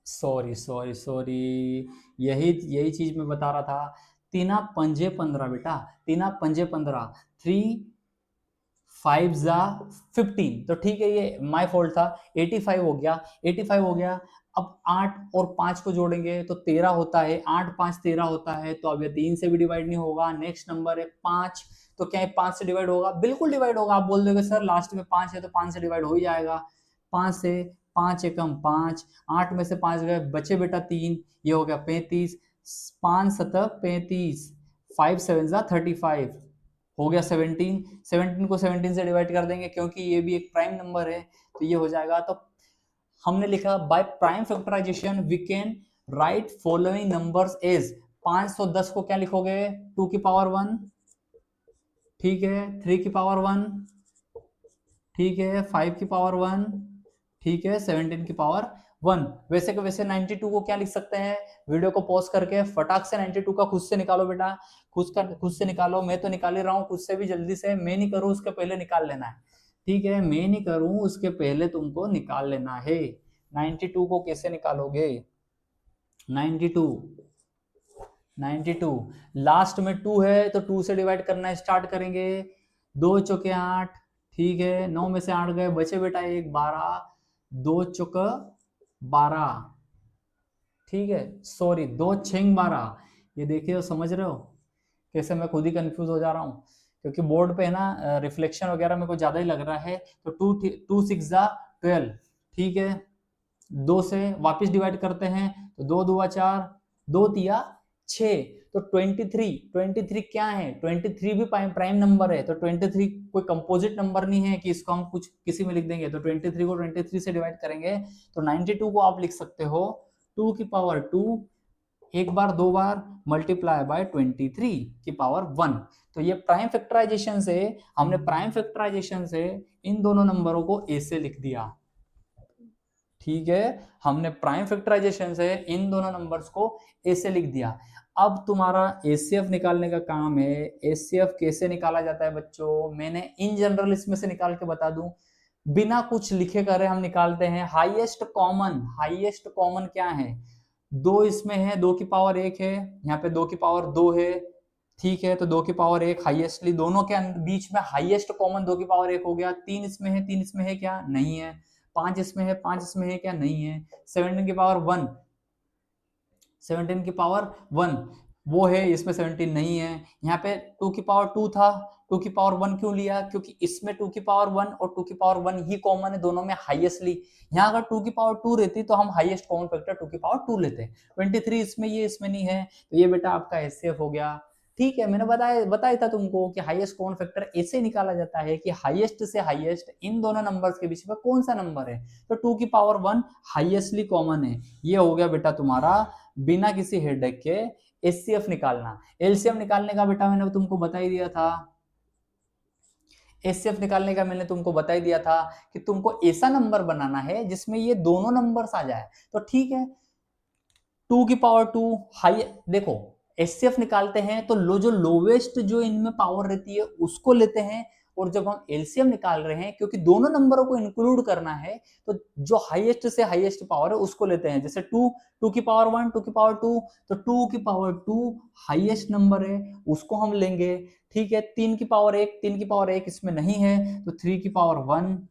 सॉरी सॉरी सॉरी, यही चीज मैं बता रहा था। 3 पंजे 15 बेटा, 3 पंजे 15, 3 5 जा 15, तो ठीक है, ये माय फॉल्ट था। 85 हो गया, 85 हो गया। अब 8 और 5 को जोड़ेंगे तो 13 होता है, 8 5 13 होता है, तो अब ये 3 से भी डिवाइड नहीं होगा। नेक्स्ट नंबर है 5, तो क्या 5 से डिवाइड होगा, बिल्कुल डिवाइड होगा। आप बोल दोगे सर लास्ट में 5 है तो 5 से डिवाइड हो ही जाएगा। 5 से 5 एकम 5, 8 में से 5 गए, बचे बेटा 3, ये हो गया 35, 5 7 35, 5 7 जा 35, हो गया 17। 17 को 17 से डिवाइड कर देंगे क्योंकि ये भी एक प्राइम नंबर है, तो ये हो जाएगा। तो हमने लिखा by prime factorization we can write following numbers as. 510 को क्या लिखोगे, 2 की पावर 1, ठीक है, 3 की पावर 1, ठीक है, 5 की पावर 1, ठीक है, 17 की पावर 1। वैसे के वैसे 92 को क्या लिख सकते हैं, वीडियो को पॉज करके फटाक से 92 का खुद से निकालो बेटा, खुद से निकालो। मैं तो निकाल ही रहा हूँ खुद से भी, जल्दी से, मैं नहीं करूँ उसके पहले निकाल लेना है। ठीक है, मैं नहीं करूँ उसके पहले तुमको निकाल लेना है। 92 को कैसे निकालोगे, 92 लास्ट में 2 है तो 2 से डिवाइड करना स्टार्ट करेंगे। 2 चौके 8, ठीक है, 9 में से 8 गए, बचे बेटा 1, 12, 2 चौक 12, ठीक है, सॉरी 2 6 12। ये देखिए, समझ रहे हो कैसे मैं खुद ही कंफ्यूज हो जा रहा हूँ, क्योंकि बोर्ड पे है ना रिफ्लेक्शन वगैरह मेरे को ज्यादा ही लग रहा है। तो 2 6 12, ठीक है, 2 से वापस डिवाइड करते हैं तो 2 दूआ 4, 2 तिया 6, तो 23 क्या है, 23 भी प्राइम नंबर है, तो 23 कोई कंपोजिट नंबर नहीं है कि इसको हम कुछ किसी में लिख देंगे, तो 23 को 23 से डिवाइड करेंगे तो 92 को आप लिख सकते हो 2 की पावर 2, एक बार दो बार मल्टीप्लाई बाय 23 की पावर 1। तो ये प्राइम फैक्टराइजेशन से, हमने प्राइम फैक्टराइजेशन से इन दोनों नंबरों को ए से लिख दिया, ठीक है, हमने प्राइम फैक्टराइजेशन से इन दोनों नंबर्स को ए से लिख दिया। अब तुम्हारा एचसीएफ निकालने का काम है। एचसीएफ कैसे निकाला जाता है बच्चों, मैंने इन जनरल इसमें से निकाल के बता दूं, बिना कुछ लिखे करे हम निकालते हैं। हाईएस्ट कॉमन क्या है, 2 इसमें है, 2 की पावर 1 है, यहाँ पे 2 की पावर 2 है, ठीक है, तो 2 की पावर 1 हाईएस्टली, दोनों के बीच में हाईएस्ट कॉमन 2 की पावर 1 हो गया। 3 इसमें है, 3 इसमें है क्या, नहीं है। 5 इसमें है, 5 इसमें है क्या, नहीं है। 17 की पावर 1, 17 की पावर 1 वो है, इसमें 17 नहीं है। यहाँ पे 2 की पावर 2 था, 2 की पावर 1 क्यों लिया, क्योंकि इसमें 2 की पावर 1 और 2 की पावर 1 ही कॉमन है दोनों में हाईएस्टली। यहाँ अगर 2 की पावर 2 रहती तो हम हाईएस्ट कॉमन फैक्टर 2 की पावर 2 लेते। 23 इसमें, ये इसमें नहीं है, तो ये बेटा आपका एचसीएफ हो गया। ठीक है, मैंने बताया था तुमको कि हाईएस्ट कॉमन फैक्टर ऐसे निकाला जाता है कि हाईएस्ट से हाईएस्ट इन दोनों नंबर्स के बीच में कौन सा नंबर है, तो 2 की पावर 1 हाईएस्टली कॉमन है। ये हो गया बेटा तुम्हारा बिना किसी हेडेक के एचसीएफ निकालना। एलसीएम निकालने का बेटा मैंने तुमको बता ही दिया था, एचसीएफ निकालने का मैंने तुमको बता ही दिया था कि तुमको ऐसा नंबर बनाना है जिसमें ये दोनों नंबर्स आ जाए। तो ठीक है, 2 की पावर 2 हाई, देखो एचसीएफ निकालते हैं तो जो लोवेस्ट जो इनमें पावर रहती है उसको लेते हैं, और जब हम एलसीएम निकाल रहे हैं क्योंकि दोनों नंबरों को इंक्लूड करना है तो जो हाईएस्ट से हाईएस्ट पावर है उसको लेते हैं। जैसे 2 की पावर 1, 2 की पावर 2, तो 2 की पावर 2 हाईएस्ट नंबर है, उसको हम लेंगे। ठीक है, 3 की पावर 1, 3 की पावर 1 इसमें नहीं है, तो 3 की पावर 1।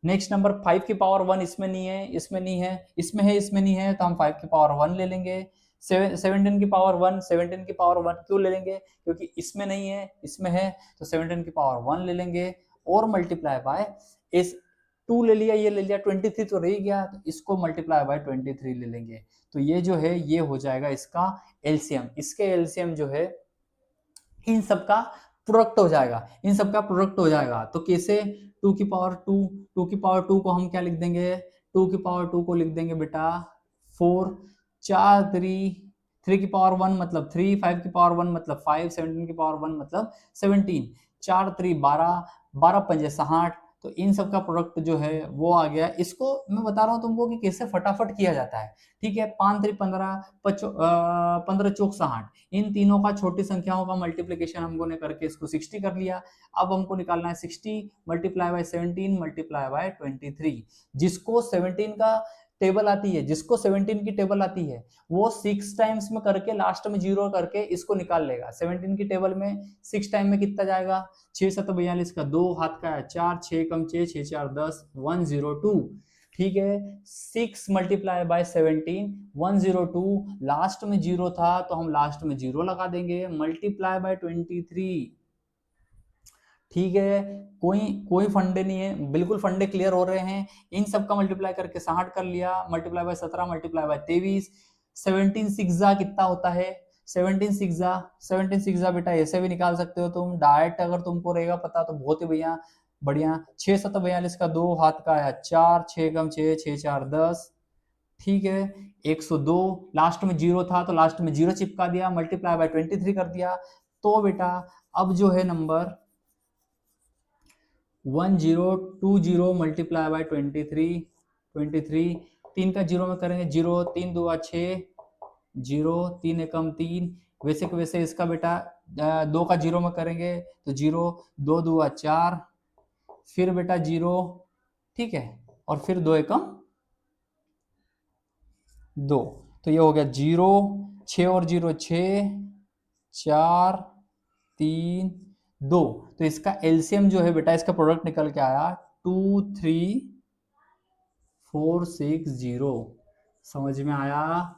नेक्स्ट नंबर 5 की पावर 1 इसमें नहीं है, इसमें नहीं है, इसमें है, इसमें नहीं है, तो हम 5 की पावर 1 ले लेंगे। 17 की पावर 1, 17 की पावर 1 क्यों ले लेंगे, क्योंकि इसमें नहीं है, इसमें है, तो 17 की पावर 1 ले लेंगे और मल्टीप्लाई बाय इस 2 ले लिया, ये ले लिया, 23 तो रह गया, तो इसको मल्टीप्लाई बाय 23 ले लेंगे। तो ये जो है ये हो जाएगा इसका एलसीएम। इसके एलसीएम जो है इन सब का प्रोडक्ट हो जाएगा, इन सब का प्रोडक्ट हो जाएगा। तो कैसे, 2 की पावर 2, 2 की पावर 2 को हम क्या लिख देंगे, 2 की पावर 2 को लिख देंगे बेटा 4, 4 3 की पावर 1 मतलब 3, 5 की पावर 1 मतलब 5, 17 की पावर 1 मतलब 17, 4 3 12, 12 पंजे 60, तो इन सब का प्रोडक्ट जो है वो आ गया। इसको मैं बता रहा हूँ तुमको कि कैसे फटाफट किया जाता है। ठीक है, 5 3 15, 15 चौक 60, इन तीनों का छोटी संख्याओं का मल्टीप्लीकेशन हमको ने करके इसको 60 कर लिया। अब हमको निकालना है 60 मल्टीप्लाई बाय 17 मल्टीप्लाई बाय 23। जिसको 17 का टेबल आती है, जिसको 17 की टेबल आती है वो 6 टाइम्स में करके लास्ट में 0 करके इसको निकाल लेगा। 17 की टेबल में 6 टाइम में कितना जाएगा, 6 7 42 का 2, हाथ का 4, 6 कम 6, 6 4 10, 102। ठीक है, 6 मल्टीप्लाई बाय 17 102, लास्ट में 0 था तो हम लास्ट में 0 लगा देंगे, मल्टीप्लाई बाय 23। ठीक है, कोई फंडे नहीं है, बिल्कुल फंडे क्लियर हो रहे हैं। इन सब का मल्टीप्लाई करके 60 कर लिया, मल्टीप्लाई बाय 17 मल्टीप्लाई बाय 23, 17 सिक्सा कितना होता है, 17 सिक्सा बेटा ऐसे भी निकाल सकते हो तुम डायरेक्ट, अगर तुमको रहेगा पता तो बहुत ही भैया बढ़िया। 6 7 42 का 2, हाथ का आया 4, 6 कम 6, 6 4 10। ठीक है, 102, लास्ट में 0 था तो लास्ट में 0 चिपका दिया, मल्टीप्लाई बाय 23 कर दिया। तो बेटा अब जो है नंबर 1020 मल्टीप्लाई बाय 23, 3 का 0 में करेंगे 0, 3 2 6, 0 3 एकम 3, वैसे के वैसे इसका बेटा 2 का 0 में करेंगे तो 0, 2 2 4, फिर बेटा 0, ठीक है, और फिर 2 एकम 2, तो ये हो गया 0, 6 और 0 6, 4 3 2, तो इसका एलसीएम जो है बेटा इसका प्रोडक्ट निकल के आया 23460। समझ में आया,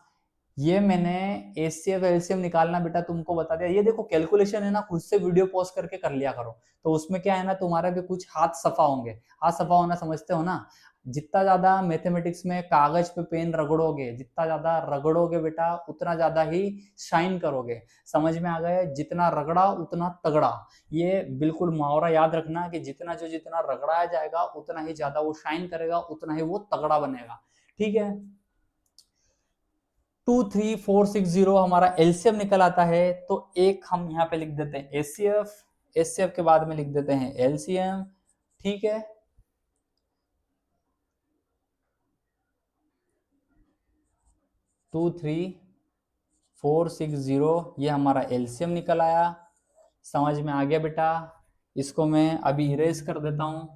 ये मैंने एचसीएफ एलसीएम निकालना बेटा तुमको बता दिया। ये देखो कैलकुलेशन है ना, खुद से वीडियो पॉज करके कर लिया करो, तो उसमें क्या है ना, तुम्हारा भी कुछ हाथ सफा होंगे। हाथ सफा होना समझते हो ना, जितना ज्यादा मैथमेटिक्स में कागज पे पेन रगड़ोगे, जितना ज्यादा रगड़ोगे बेटा उतना ज्यादा ही शाइन करोगे। समझ में आ गए? जितना रगड़ा उतना तगड़ा। ये बिल्कुल मुहावरा याद रखना कि जितना रगड़ाया जाएगा उतना ही ज्यादा वो शाइन करेगा, उतना ही वो तगड़ा बनेगा। ठीक है, 23460 हमारा एलसीएम निकल आता है, तो एक हम यहाँ पे लिख देते हैं एचसीएफ, एचसीएफ के बाद में लिख देते हैं एलसीएम। ठीक है, 23460 ये हमारा एलसीएम निकल आया। समझ में आ गया बेटा? इसको मैं अभी इरेज कर देता हूं।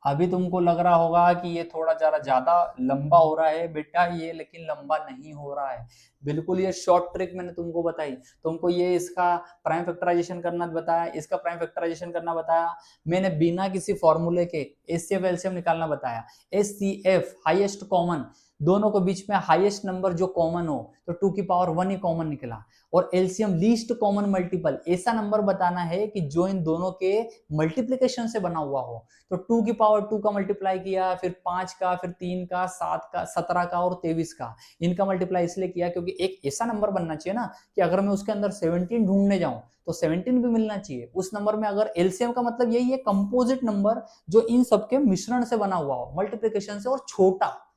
अभी तुमको लग रहा होगा कि ये थोड़ा जरा ज्यादा लंबा हो रहा है बेटा, ये लेकिन लंबा नहीं हो रहा है, बिल्कुल ये शॉर्ट ट्रिक मैंने तुमको बताई। तुमको ये इसका प्राइम फैक्टराइजेशन करना बताया, इसका प्राइम फैक्टराइजेशन करना बताया, मैंने बिना किसी फॉर्मूले के एचसीएफ एलसीएम निकालना बताया। एचसीएफ हाईएस्ट कॉमन, दोनों के बीच में हाईएस्ट नंबर जो कॉमन हो, तो 2 की पावर 1 ही कॉमन निकला। और एलसीएम लीस्ट कॉमन मल्टीपल, ऐसा नंबर बताना है कि जो इन दोनों के मल्टीप्लिकेशन से बना हुआ हो। तो 2 की पावर 2 का मल्टीप्लाई किया, फिर 5 का, फिर 3 का, 7 का, 17 का और 23 का। इनका मल्टीप्लाई इसलिए किया क्योंकि एक ऐसा नंबर बनना चाहिए ना कि अगर मैं उसके अंदर 17 ढूंढने जाऊं तो 17 भी मिलना चाहिए उस नंबर में। अगर एलसीएम का मतलब यही है कंपोजिट नंबर जो इन सबके मिश्रण से बना हुआ हो, मल्टीप्लिकेशन से, और छोटा।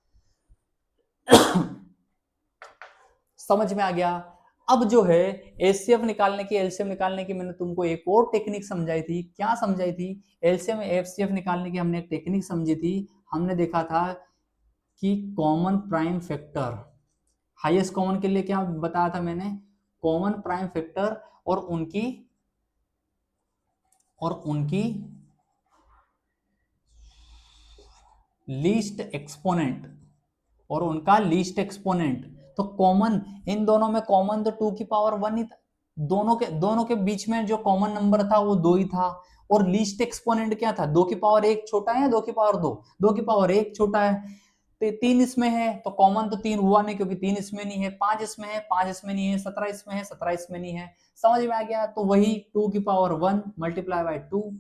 समझ में आ गया? अब जो है एचसीएफ निकालने की, एलसीएम निकालने की मैंने तुमको एक और टेक्निक समझाई थी। क्या समझाई थी? एलसीएम एफसीएफ निकालने की हमने एक टेक्निक समझी थी। हमने देखा था कि common prime factor, highest common के लिए क्या बताया था मैंने? कॉमन प्राइम फैक्टर और उनकी लीस्ट एक्सपोनेंट, और उनका लीस्ट एक्सपोनेंट। तो कॉमन, इन दोनों में कॉमन तो 2 की पावर 1 ही था। दोनों के बीच में जो कॉमन नंबर था वो 2 ही था। और लीस्ट एक्सपोनेंट क्या था? 2 की पावर 1 छोटा है या 2 की पावर 2? 2 की पावर 1 छोटा है। तो 3 इसमें है तो कॉमन तो 3 हुआ नहीं क्योंकि 3 इसमें नहीं है। 5 इसमें है, 5 इसमें नहीं है। 17 इसमें है, 17 इसमें नहीं है। समझ में आ गया? तो वही 2 की पावर 1 मल्टीप्लाई बाय 2।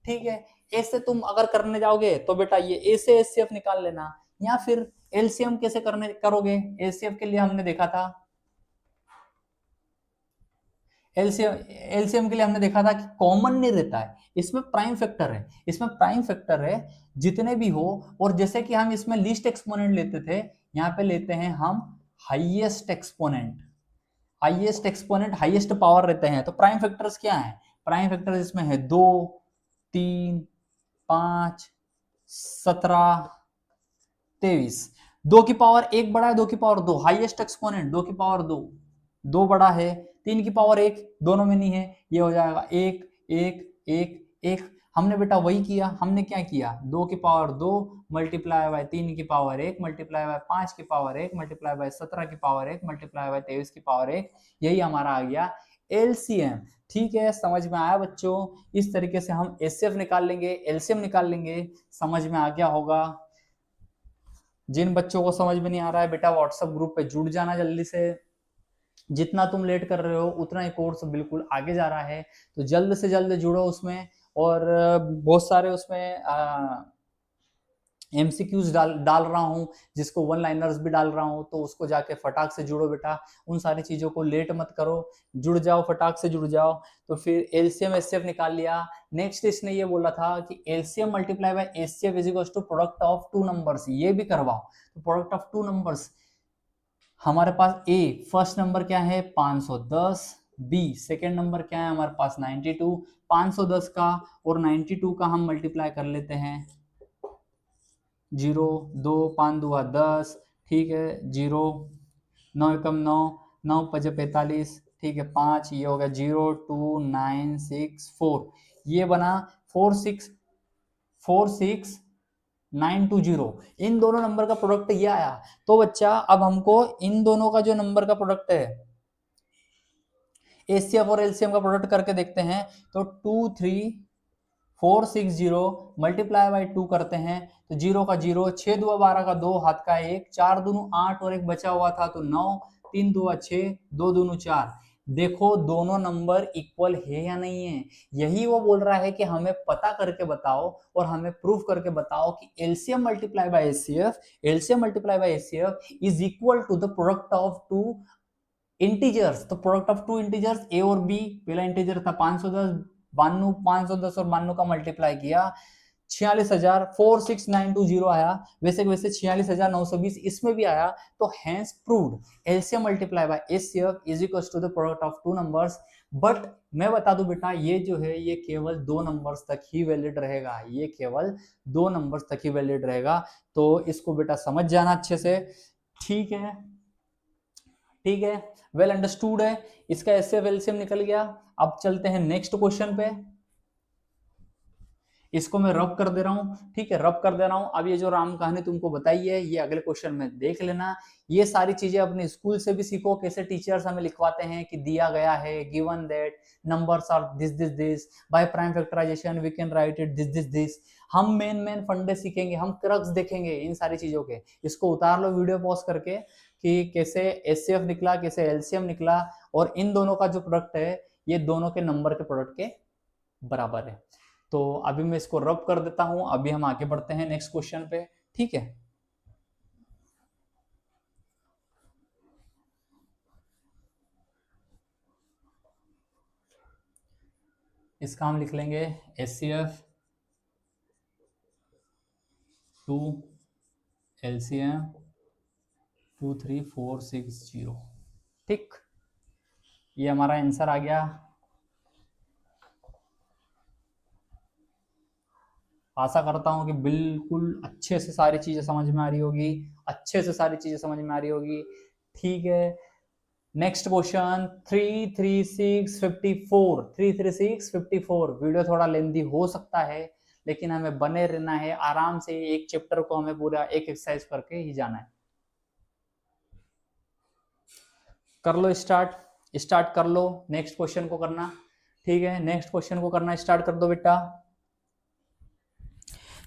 ठीक है, ऐसे तुम अगर करने जाओगे तो बेटा ये ऐसे एचसीएफ निकाल लेना। या फिर एलसीएम कैसे करोगे? एलसीएम के लिए हमने देखा था, एलसीएम के लिए हमने देखा था कि कॉमन नहीं रहता है, इसमें प्राइम फैक्टर है। इसमें प्राइम फैक्टर है जितने भी हो। और जैसे कि हम इसमें लीस्ट एक्सपोनेंट लेते थे, यहाँ पे लेते हैं हम highest exponent. Highest exponent, highest power रहते हैं। तो प्राइम फैक्टर्स क्या है? प्राइम फैक्टर इसमें है 2, 3, 5, 17, 23। 2 की पावर 1 बड़ा है, 2 की पावर 2, हाईएस्ट एक्सपोनेंट 2 की पावर 2, 2 बड़ा है। 3 की पावर 1 दोनों में नहीं है, ये हो जाएगा 1 1 1 1। हमने बेटा वही किया, हमने क्या किया? 2 की पावर 2 मल्टीप्लाई बाय 3 की पावर 1 मल्टीप्लाई बाय 5 की पावर 1 मल्टीप्लाई बाय 17 की पावर 1 मल्टीप्लाई बाय 23 की पावर 1। यही हमारा आ गया एलसीएम। ठीक है, समझ में आया बच्चों? इस तरीके से हम एचसीएफ निकाल लेंगे, एलसीएम निकाल लेंगे। समझ में आ गया होगा? जिन बच्चों को समझ में नहीं आ रहा है बेटा व्हाट्सएप ग्रुप पे जुड़ जाना जल्दी से। जितना तुम लेट कर रहे हो उतना ही कोर्स बिल्कुल आगे जा रहा है, तो जल्द से जल्द जुड़ो उसमें। और बहुत सारे उसमें एमसीक्यूज डाल रहा हूँ, जिसको वन लाइनर्स भी डाल रहा हूँ, तो उसको जाके फटाक से जुड़ो बेटा। उन सारी चीजों को लेट मत करो, जुड़ जाओ, फटाक से जुड़ जाओ। तो फिर एलसीएम एचसीएफ निकाल लिया। नेक्स्ट इसने ये बोला था कि LCM multiply by HCF is equals to product of two numbers, ये भी करवाओ। तो प्रोडक्ट ऑफ टू नंबर्स हमारे पास ए फर्स्ट नंबर क्या है? 510। बी सेकेंड नंबर क्या है हमारे पास? 92। 510 का और 92 का हम मल्टीप्लाई कर लेते हैं। 0 2 5 2 10, ठीक है। 0 9 एकम 9, 9 5 45, ठीक है। 5 ये हो गया 0 2 9 6 4, ये बना 4 6 4 6 920। इन दोनों नंबर का प्रोडक्ट ये आया। तो बच्चा अब हमको इन दोनों का जो नंबर का प्रोडक्ट है, एचसीएफ और एलसीएम का प्रोडक्ट करके देखते हैं। तो 2 3 460 मल्टीप्लाई बाई 2 करते हैं तो 0 का 0, 6 दुआ 12 का 2, हाथ का 1, 4 दूनू 8 और एक बचा हुआ था तो 9, 3 दुआ 6, 2 दूनू 4। देखो दोनों नंबर इक्वल है या नहीं है, यही वो बोल रहा है कि हमें पता करके बताओ और हमें प्रूफ करके बताओ कि LCM multiply by HCF is equal to the product of two integers. तो product of two integers A और बी, पहला इंटीजर था 510, 510 और 92 का मल्टीप्लाई किया 46,46,920 आया, वैसे वैसे 46,920 इसमें भी आया। तो hence proved LCM multiply by HCF is equal to the product of two numbers. But मैं बता दूं बेटा, ये जो है ये केवल 2 नंबर्स तक ही वैलिड रहेगा, ये केवल 2 नंबर्स तक ही वैलिड रहेगा। तो इसको बेटा समझ जाना अच्छे से, ठीक है, ठीक है, वेल अंडरस्टूड है। इसका एचसीएफ एलसीएम निकल गया। अब चलते हैं नेक्स्ट क्वेश्चन पे, इसको मैं रब कर दे रहा हूं, ठीक है, रब कर दे रहा हूं। अब ये जो राम कहानी तुमको बताई है ये अगले क्वेश्चन में देख लेना। ये सारी चीजें अपने स्कूल से भी सीखो, कैसे टीचर्स हमें लिखवाते हैं कि दिया गया है, given that numbers are this this this, by prime factorization we can write it this this this. हम मेन फंडे सीखेंगे, हम क्रक्स देखेंगे इन सारी चीजों के। इसको उतार लो वीडियो पॉज करके कि कैसे एचसीएफ निकला, कैसे एलसीएम निकला, और इन दोनों का जो प्रोडक्ट है ये दोनों के नंबर के प्रोडक्ट के बराबर है। तो अभी मैं इसको रब कर देता हूं, अभी हम आगे बढ़ते हैं नेक्स्ट क्वेश्चन पे, ठीक है। इसका हम लिख लेंगे एचसीएफ टू एलसीएम 23460, ठीक, ये हमारा आंसर आ गया। आशा करता हूं कि बिल्कुल अच्छे से सारी चीजें समझ में आ रही होगी, अच्छे से सारी चीजें समझ में आ रही होगी, ठीक है। Next question 33654, 33654। वीडियो थोड़ा लेंदी हो सकता है लेकिन हमें बने रहना है, आराम से एक चैप्टर को हमें पूरा एक एक्सरसाइज करके ही जाना है। कर लो स्टार्ट कर लो नेक्स्ट क्वेश्चन को करना, ठीक है, नेक्स्ट क्वेश्चन को करना स्टार्ट कर दो बेटा।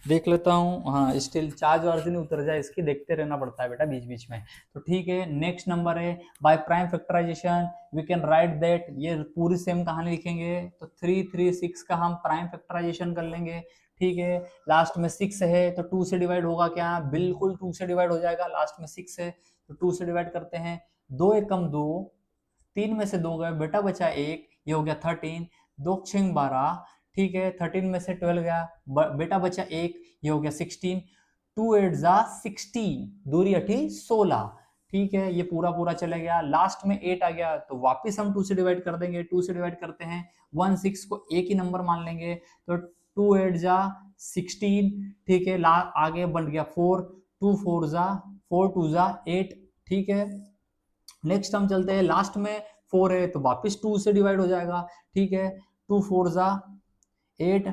देख लेता हूँ, हाँ स्टिल चार्ज वार्ज नहीं उतर जाए इसकी, देखते रहना पड़ता है बेटा बीच बीच में। तो ठीक है, नेक्स्ट नंबर है by prime factorization we can write that, ये पूरी सेम कहानी लिखेंगे। तो 336 का हम प्राइम फैक्टराइजेशन कर लेंगे, ठीक है। लास्ट में 6 है तो 2 से डिवाइड होगा क्या, बिल्कुल 2 से डिवाइड हो जाएगा, लास्ट में 6 है तो 2 से डिवाइड करते हैं। 2 एकम 2, 3 में से 2 गए, बेटा बचा 1, ये हो गया 13, 2 6 12, ठीक है। 13 में से 12 गया, बेटा बचा 1, ये हो गया 16, 2 8 जा 16, दूरी हटी 16, ठीक है। ये पूरा पूरा चले गया, लास्ट में 8 आ गया तो वापस हम 2 से डिवाइड कर देंगे, 2 से डिवाइड करते हैं, 1 6 को एक ही नंबर मान लेंगे तो 2 8 जा 16, ठीक है। आगे बन गया 4, 2 4 जा 4 2 जा 8, ठीक है। नेक्स्ट हम चलते हैं, लास्ट में 4 है तो वापस 2 से डिवाइड हो जाएगा, ठीक है। 2 4 जा 8,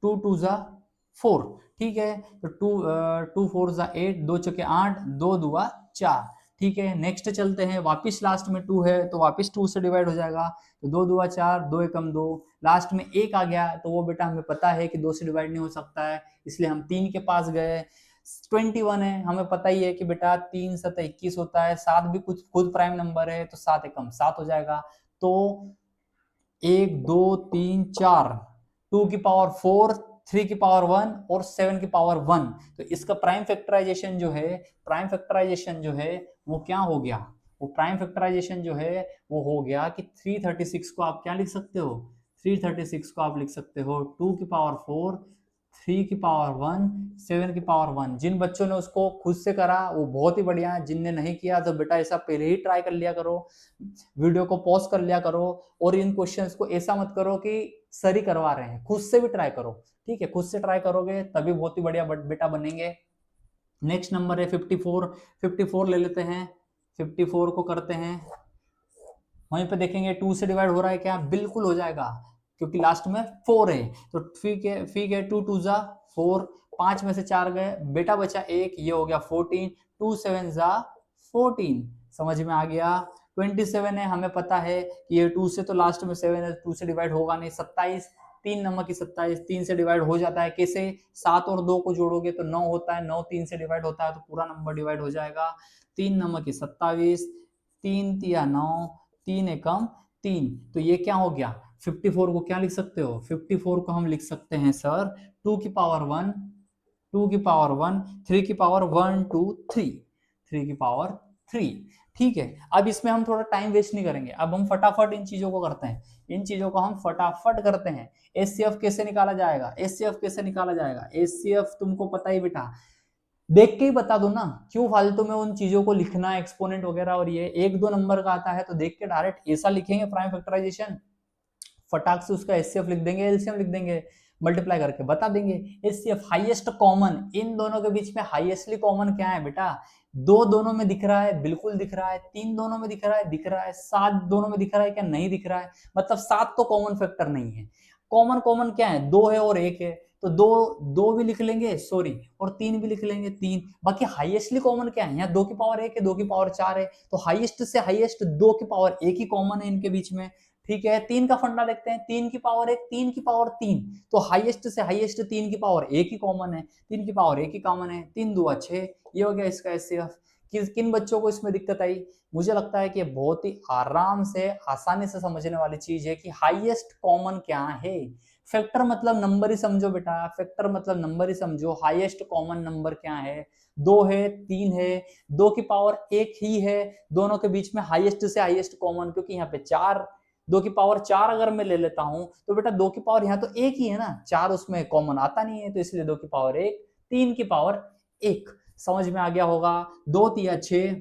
2 2 जा 4, ठीक है। तो 2 4 जा 8, 2 चौके 8, 2 दुआ 4, ठीक है। नेक्स्ट चलते हैं, वापस लास्ट में 2 है तो वापस 2 से डिवाइड हो जाएगा, तो 2 दुआ 4, 2 एकम 2, लास्ट में 1 आ गया तो वो बेटा हमें पता है कि 2 से डिवाइड नहीं हो सकता है, इसलिए हम 3 के पास गए। 21 है, हमें पता ही है कि बेटा 3 7 21 होता है, 7 भी कुछ खुद प्राइम नंबर है तो 7 एकम 7 हो जाएगा। तो 1 2 3 4, 2 की पावर 4, 3 की पावर 1 और 7 की पावर 1, तो इसका प्राइम फैक्टराइजेशन जो है, प्राइम फैक्टराइजेशन जो है वो क्या हो गया, वो प्राइम फैक्टराइजेशन जो है वो हो गया कि 336 को आप क्या लिख सकते हो, 336 को आप लिख सकते हो 2 की पावर 4, 3 की पावर 1, 7 की पावर 1। जिन बच्चों ने उसको खुद से करा वो बहुत ही बढ़िया है, जिनने नहीं किया तो बेटा ऐसा पहले ही ट्राई कर लिया करो, वीडियो को पॉज कर लिया करो, और इन क्वेश्चंस को ऐसा मत करो कि सर ही करवा रहे हैं, खुद से भी ट्राई करो, ठीक है। खुद से ट्राई करोगे तभी बहुत ही बढ़िया बेटा बनेंगे। नेक्स्ट नंबर है 54, 54 ले लेते हैं, 54 को करते हैं, वहीं पे देखेंगे 2 से डिवाइड हो रहा है क्या, बिल्कुल हो जाएगा क्योंकि लास्ट में 4 है, तो ठीक है 2 2 जा 4, 5 में से 4 गए, बेटा बचा 1, ये हो गया 14, 2 7 जा 14, समझ में आ गया। 27 है, हमें पता है कि ये 2 से तो लास्ट में 7 है, 2 से डिवाइड होगा नहीं, 27, 3 नमक की 27, 3 से डिवाइड हो जाता है कैसे, 7 और 2 को जोड़ोगे तो 9 होता है, 9 3 से डिवाइड होता है तो पूरा नंबर डिवाइड हो जाएगा। 3 नमक की 27, 3 तिया 9, 3 एकम 3, तो ये क्या हो गया, 54 को क्या लिख सकते हो, 54 को हम लिख सकते हैं सर 2 की पावर 1, 2 की पावर 1, 3 की पावर 1 2 3, 3 की पावर 3। ठीक है, अब इसमें हम थोड़ा टाइम वेस्ट नहीं करेंगे, अब हम फटाफट इन चीजों को करते हैं, इन चीजों को हम फटाफट करते हैं। एचसीएफ कैसे निकाला जाएगा, एचसीएफ कैसे निकाला जाएगा, एचसीएफ तुमको पता ही बेटा, देख के ही बता दो ना, क्यों फालतू में उन चीजों को लिखना, एक्सपोनेंट वगैरह, और ये 1-2 नंबर का आता है तो देख के डायरेक्ट ऐसा लिखेंगे प्राइम फैक्टराइजेशन, फटाक से उसका एचसीएफ लिख देंगे, एलसीएम लिख देंगे, मल्टीप्लाई करके बता देंगे। एचसीएफ हाईएस्ट कॉमन, इन दोनों के बीच में हाईएस्टली कॉमन क्या है बेटा, 2 दोनों में दिख रहा है, बिल्कुल दिख रहा है, 3 दोनों में दिख रहा है, दिख रहा है, 7 दोनों में दिख रहा है क्या, नहीं दिख रहा है, मतलब 7 तो कॉमन फैक्टर नहीं है। कॉमन कॉमन क्या है, 2 है और 1 है, तो 2 भी लिख लेंगे सॉरी, और 3 भी लिख लेंगे 3, बाकी हाईएस्टली कॉमन क्या है, यहाँ 2 की पावर 1 है, 2 की पावर 4 है, तो हाईएस्ट से हाईएस्ट 2 की पावर 1 ही कॉमन है इनके बीच में। ठीक है, 3 का फंडा देखते हैं, 3 की पावर 1, 3 की पावर 3, तो हाईएस्ट से हाईएस्ट 3 की पावर 1 ही कॉमन है, 3 की पावर 1 ही कॉमन है, 3 2 6, ये हो गया इसका एचसीएफ। किन बच्चों को इसमें दिक्कत आई, मुझे लगता है कि बहुत ही आराम से आसानी से समझने वाली चीज है कि हाईएस्ट कॉमन क्या है। फैक्टर मतलब नंबर ही समझो बेटा, फैक्टर मतलब नंबर ही समझो, हाईएस्ट कॉमन नंबर क्या है, 2 है, 3 है, 2 की पावर 1 ही है, दोनों के बीच में हाईएस्ट से हाईएस्ट कॉमन, क्योंकि यहाँ पे 4, 2 की पावर 4 अगर मैं ले लेता हूं तो बेटा 2 की पावर यहाँ तो 1 ही है ना, 4 उसमें कॉमन आता नहीं है, तो इसलिए 2 की पावर 1, 3 की पावर 1, समझ में आ गया होगा। 2 तिया 6।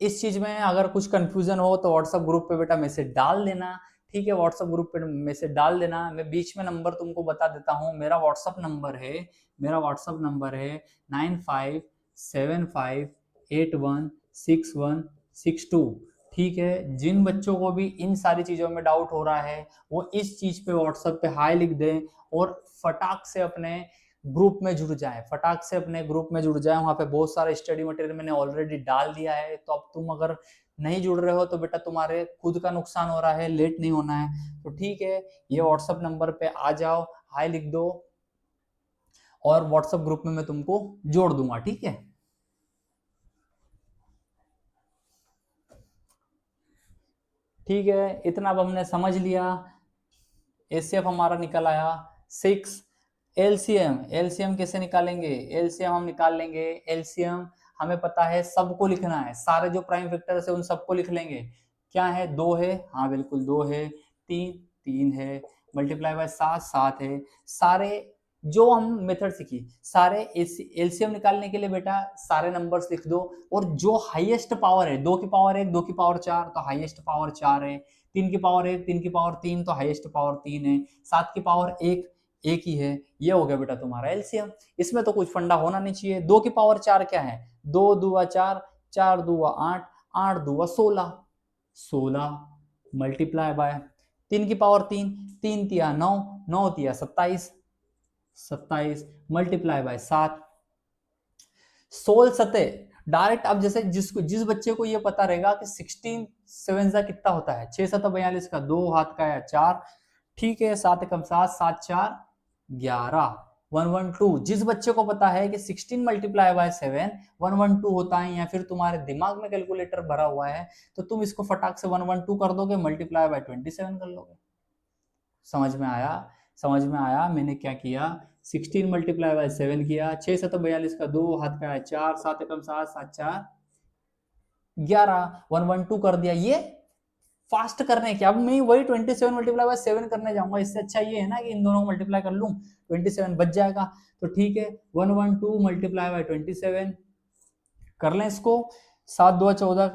इस चीज में अगर कुछ कंफ्यूजन हो तो व्हाट्सएप ग्रुप पे बेटा मैसेज डाल देना, ठीक है, व्हाट्सएप ग्रुप पे मैसेज डाल देना, मैं बीच में नंबर तुमको बता देता हूँ, मेरा व्हाट्सएप नंबर है, मेरा व्हाट्सएप नंबर है 9575816162। ठीक है, जिन बच्चों को भी इन सारी चीजों में डाउट हो रहा है वो इस चीज पे व्हाट्सएप पे हाई लिख दें और फटाक से अपने ग्रुप में जुड़ जाए, फटाक से अपने ग्रुप में जुड़ जाए, वहां पे बहुत सारा स्टडी मटेरियल मैंने ऑलरेडी डाल दिया है, तो अब तुम अगर नहीं जुड़ रहे हो तो बेटा तुम्हारे खुद का नुकसान हो रहा है, लेट नहीं होना है, तो ठीक है, ये व्हाट्सएप नंबर पे आ जाओ, हाई लिख दो और व्हाट्सएप ग्रुप में मैं तुमको जोड़ दूंगा, ठीक है। ठीक है, इतना अब हमने समझ लिया, एचसीएफ हमारा निकल आया 6। एलसीएम, एलसीएम कैसे निकालेंगे, एलसीएम हम निकाल लेंगे, एलसीएम हमें पता है सबको लिखना है, सारे जो प्राइम फैक्टर्स है उन सबको लिख लेंगे, क्या है 2 है, हाँ बिल्कुल 2 है, 3 3 है, मल्टीप्लाई बाय 7 7 है, सारे जो हम मेथड सीखी, सारे एलसीएम निकालने के लिए बेटा सारे नंबर्स लिख दो, और जो हाईएस्ट पावर है 2 की पावर 1, 2 की पावर 4, तो हाईएस्ट पावर 4 है, 3 की पावर 1, 3 की पावर 3, तो हाईएस्ट पावर 3 है, 7 की पावर 1 एक ही है, ये हो गया बेटा तुम्हारा एलसीएम, इसमें तो कुछ फंडा होना नहीं चाहिए। 2 की पावर 4 क्या है, 2 दूआ 4, 4 दूआ 8, 8 दूआ 16, 16 मल्टीप्लाई बाय 3 की पावर 3, 3 तिया 9, 9 तिया 27, 27 मल्टीप्लाई बाय 7, 16 सतह डायरेक्ट। अब जैसे जिस बच्चे को ये पता रहेगा कि 16 7 का कितना होता है, 6 7 42 का, 2 हाथ का है 4, ठीक है, 7 एकम 7, 7 4 11, 112। जिस बच्चे को पता है कि 16 मल्टीप्लाई बाय 7 112 होता है, या फिर तुम्हारे दिमाग में कैलकुलेटर भरा हुआ है तो तुम इसको फटाक से 112 कर दोगे, मल्टीप्लाई बाय 27 कर लोगे। समझ में आया, समझ में आया मैंने क्या किया, 16 मल्टीप्लाई बाय 7 किया, 6 7 42 का, 2 हाथ का है 4, 7 एकम 7, 7 4 11, 112 कर दिया। ये फास्ट करने के, अब मैं वही 27 मल्टीप्लाई बाय 7 करने जाऊंगा, इससे अच्छा ये है ना कि इन दोनों को मल्टीप्लाई कर लूं, 27 बच जाएगा, तो ठीक है 112 मल्टीप्लाई बाय 27 कर लें इसको, 7 2 14,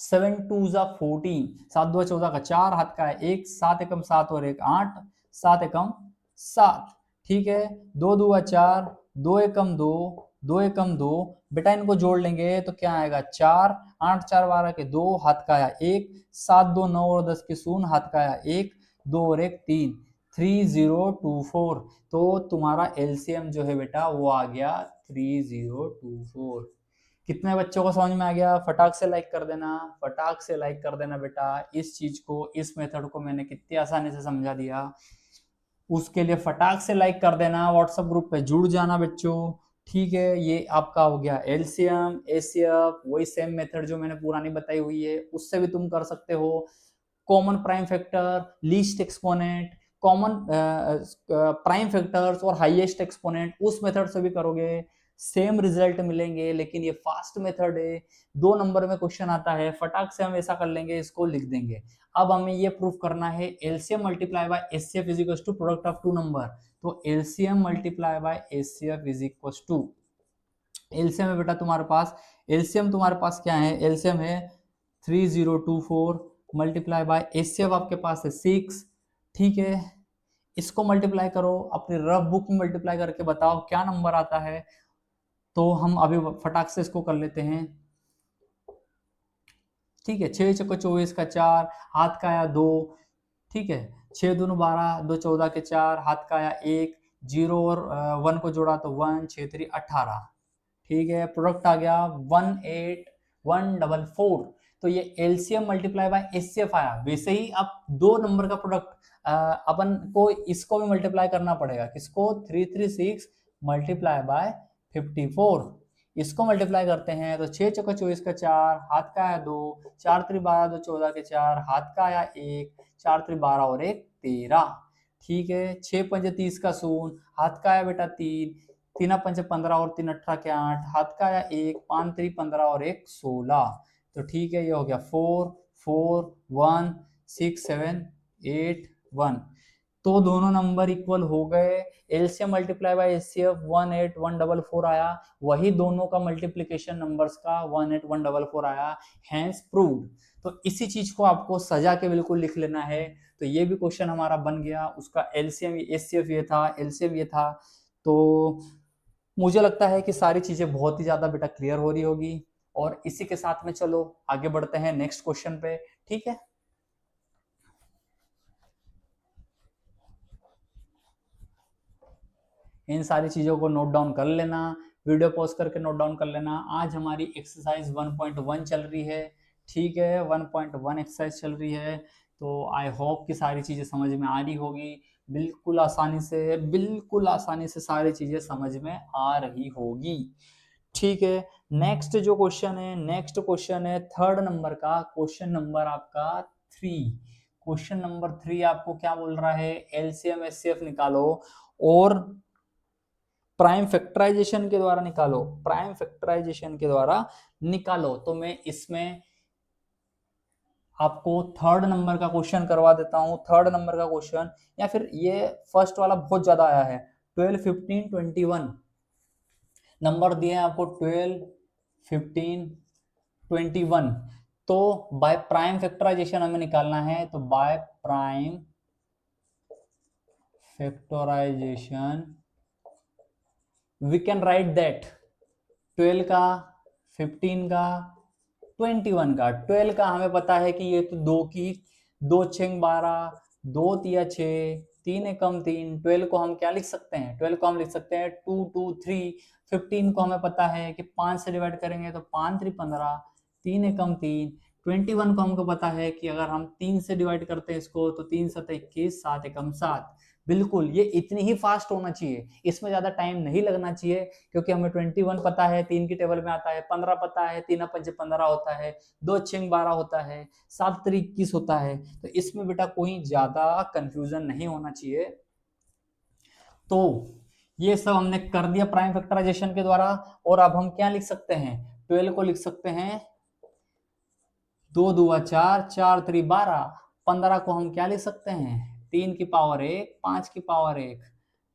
7 2 14, 7 2 14 का 4 हाथ का है 1, 7 एकम 7 और 1 8, 7 एकम 7, ठीक है, 2 2 4, 2 एकम 2, 2 एकम 2, बेटा इनको जोड़ लेंगे तो क्या आएगा 4, 8 4 12 के 2 हाथ का आया 1, 7 2 9 और 10 के शून्य हाथ का आया 1, 2 और 1 3, 3024, तो तुम्हारा एलसीएम जो है बेटा वो आ गया 3024। कितने बच्चों को समझ में आ गया? फटाक से लाइक कर देना, फटाक से लाइक कर देना बेटा। इस चीज को, इस मेथड को मैंने कितनी आसानी से समझा दिया, उसके लिए फटाक से लाइक कर देना। व्हाट्सएप ग्रुप पे जुड़ जाना बच्चों, ठीक है। ये आपका हो गया एलसीएम, एचसीएफ, वही सेम मेथड जो मैंने पुरानी बताई हुई है उससे भी तुम कर सकते हो। Common prime factor, least exponent, common prime factors और हाईएस्ट एक्सपोनेंट, उस मेथड से भी करोगे, सेम रिजल्ट मिलेंगे। लेकिन ये फास्ट मेथड है, 2 नंबर में क्वेश्चन आता है, फटाक से हम ऐसा कर लेंगे, इसको लिख देंगे। अब हमें ये प्रूफ करना है LCM multiply by HCF is equal to product of 2 number. तो LCM multiply by HCF is equal to, LCM है बेटा तुम्हारे पास, एलसीएम तुम्हारे पास क्या है? एलसीएम है 3024 मल्टीप्लाई बाय एचसीएफ आपके पास है 6, ठीक है। इसको मल्टीप्लाई करो, अपनी रफ बुक में मल्टीप्लाई करके बताओ क्या नंबर आता है। तो हम अभी फटाक से इसको कर लेते हैं, ठीक है। 6 चौको 24 का 4, हाथ का आया 2, ठीक है। 6 दूनी 12, 2 14 के 4, हाथ का आया 1, 0 और 1 को जोड़ा तो 1, 6 3 18, ठीक है। प्रोडक्ट आ गया 18144। तो ये एलसीएम मल्टीप्लाई बाय एचसीएफ आया। वैसे ही अब 2 नंबर का प्रोडक्ट अपन को इसको भी मल्टीप्लाई करना पड़ेगा, किसको? 336 मल्टीप्लाई बाय 54, इसको मल्टीप्लाई करते हैं तो 6 चौका 24 का 4, हाथ का आया 2, 4 3 12, 2 14 के 4, हाथ का आया 1, 4 3 12 और 1 13, ठीक है। 6 5 30 का 0, हाथ का आया बेटा 3, 3 5 15 और 3 18 के 8, हाथ का आया 1, 5 3 15 और 1 16। तो ठीक है, ये हो गया 4 4 1 6 7 8 1। तो दोनों नंबर इक्वल हो गए। एलसीएम मल्टीप्लाई बाय एचसीएफ 18144 आया, वही दोनों का मल्टीप्लिकेशन नंबर्स का 18144 आया, हैंस प्रूव्ड। तो इसी चीज को आपको सजा के बिल्कुल लिख लेना है। तो ये भी क्वेश्चन हमारा बन गया, उसका एलसीएम एचसीएफ ये था, एलसीएम ये था। तो मुझे लगता है कि सारी चीजें बहुत ही ज्यादा बेटा क्लियर हो रही होगी, और इसी के साथ में चलो आगे बढ़ते हैं नेक्स्ट क्वेश्चन पे, ठीक है। इन सारी चीजों को नोट डाउन कर लेना, वीडियो पॉज करके नोट डाउन कर लेना। आज हमारी एक्सरसाइज 1.1 चल रही है, ठीक है। 1.1 एक्सरसाइज चल रही है। तो आई होप कि सारी चीजें समझ में आ रही होगी, बिल्कुल आसानी से, बिल्कुल आसानी से सारी चीजें समझ में आ रही होगी, ठीक है। नेक्स्ट जो क्वेश्चन है, नेक्स्ट क्वेश्चन है 3rd नंबर का, क्वेश्चन नंबर आपका 3। क्वेश्चन नंबर 3 आपको क्या बोल रहा है? एलसीएम एचसीएफ निकालो और प्राइम फैक्टराइजेशन के द्वारा निकालो, प्राइम फैक्टराइजेशन के द्वारा निकालो। तो मैं इसमें आपको 3rd नंबर का क्वेश्चन करवा देता हूं, 3rd नंबर का क्वेश्चन, या फिर ये फर्स्ट वाला बहुत ज्यादा आया है। 12 15 21 नंबर दिए हैं आपको, 12 15 21। तो बाय प्राइम फैक्टराइजेशन हमें निकालना है, तो by prime factorization we can write that 12 का, 15 का, 21 का। 12 का हमें पता है कि ये तो 2 की 2 6 12, 2 तिया 6, 3 एकम 3। 12 को हम क्या लिख सकते हैं? 12 को हम लिख सकते हैं 2 2 3। 15 को हमें पता है कि 5 से डिवाइड करेंगे तो 5 3 15, 3 एकम 3। 21 को हमको पता है कि अगर हम 3 से डिवाइड करते हैं इसको तो 3 7 21, 7 एकम 7। बिल्कुल ये इतनी ही फास्ट होना चाहिए, इसमें ज्यादा टाइम नहीं लगना चाहिए, क्योंकि हमें 21 पता है, 3 की टेबल में आता है, 15 पता है, 3 5 15 होता है, 2 6 12 होता है, 7 3 21 होता है। तो इसमें बेटा कोई ज्यादा कंफ्यूजन नहीं होना चाहिए। तो ये सब हमने कर दिया प्राइम फैक्टराइजेशन के द्वारा, और अब हम क्या लिख सकते हैं? 12 को लिख सकते हैं 2 2 4, 4 3 12। 15 को हम क्या लिख सकते हैं? 3 की पावर 1, 5 की पावर 1।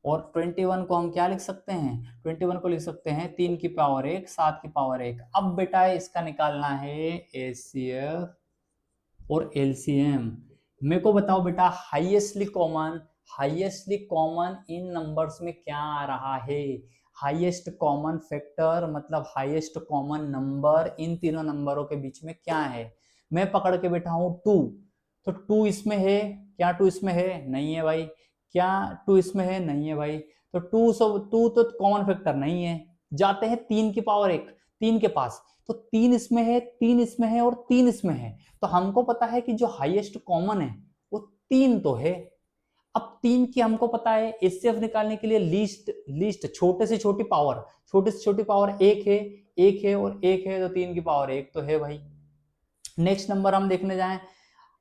और 21 को हम क्या लिख सकते हैं? 21 को लिख सकते हैं 3 की पावर 1, 7 की पावर 1। अब बेटा इसका निकालना है एचसीएफ और एलसीएम। मेरे को बताओ बेटा, हाईएस्टली कॉमन इन नंबर्स में क्या आ रहा है? हाईएस्ट कॉमन फैक्टर मतलब हाईएस्ट कॉमन नंबर इन तीनों नंबरों के बीच में क्या है? मैं पकड़ के बैठा हूं 2, तो 2 इसमें है क्या? 2 इसमें है? नहीं है भाई। क्या 2 इसमें है? नहीं है भाई। तो 2 तो कॉमन फैक्टर नहीं है। जाते हैं 3 की पावर 1, 3 के पास, तो 3 इसमें है, 3 इसमें है और 3 इसमें है, तो हमको पता है कि जो हाईएस्ट कॉमन है वो 3 तो है। अब 3 की हमको पता है, एचसीएफ निकालने के लिए लीस्ट लीस्ट छोटे से छोटी पावर, छोटी से छोटी पावर 1 है, 1 है और 1 है, तो 3 की पावर 1 तो है भाई। नेक्स्ट नंबर हम देखने जाएं,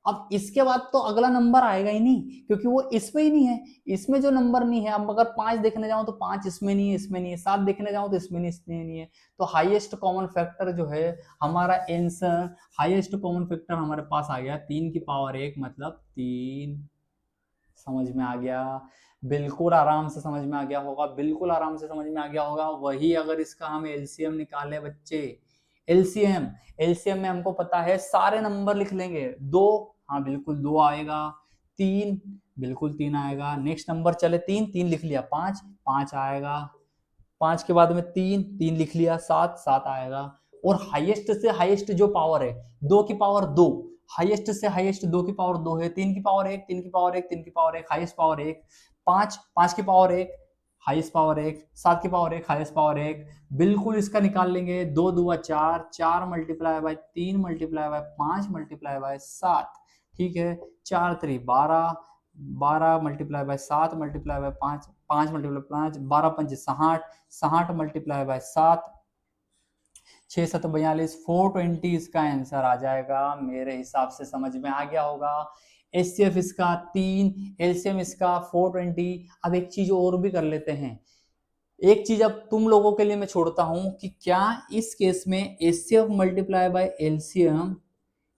अब इसके बाद तो अगला नंबर आएगा ही नहीं, क्योंकि वो इसमें ही नहीं है, इसमें जो नंबर नहीं है। अब अगर 5 देखने जाऊं तो 5 इसमें नहीं है, इसमें नहीं है। 7 देखने जाऊं तो इसमें नहीं, इसमें नहीं है। तो हाईएस्ट कॉमन फैक्टर जो है हमारा आंसर, हाईएस्ट कॉमन फैक्टर हमारे पास आ गया 3 की पावर 1 मतलब 3। समझ में आ गया? बिल्कुल आराम से समझ में आ गया होगा, बिल्कुल आराम से समझ में आ गया होगा। वही अगर इसका हम एलसीएम निकाले बच्चे, एलसीएम, एलसीएम में हमको पता है सारे नंबर लिख लेंगे। 2, हाँ बिल्कुल 2 आएगा। 3, बिल्कुल 3 आएगा। नेक्स्ट नंबर चले 3, 3 लिख लिया। 5, 5 आएगा। 5 के बाद में 3, 3 लिख लिया। 7, 7 आएगा। और हाईएस्ट से हाईएस्ट जो पावर है 2 की पावर 2, हाईएस्ट से हाईएस्ट 2 की पावर 2 है। 3 की पावर 1, 3 की पावर 1, 3 की पावर 1, हाईएस्ट पावर 1। 5, 5 की पावर 1, हाईएस्ट पावर 1। 7 की पावर 1, हाईएस्ट पावर 1। बिल्कुल इसका निकाल लेंगे। 2 दूआ 4, 4 multiply by 3 multiply by 5 multiply by 7, ठीक है। 4 3 12, 12 multiply by 7 multiply by 5, 5 multiply 5, 12 5 60, 60 multiply by 7, 6 7 42, 420 इसका आंसर आ जाएगा। मेरे हिसाब से समझ में आ गया होगा। एचसीएफ इसका 3, एलसीएम इसका 420। अब एक चीज और भी कर लेते हैं, एक चीज अब तुम लोगों के लिए मैं छोड़ता हूं कि क्या इस केस में एचसीएफ मल्टीप्लाई बाय एलसीएम,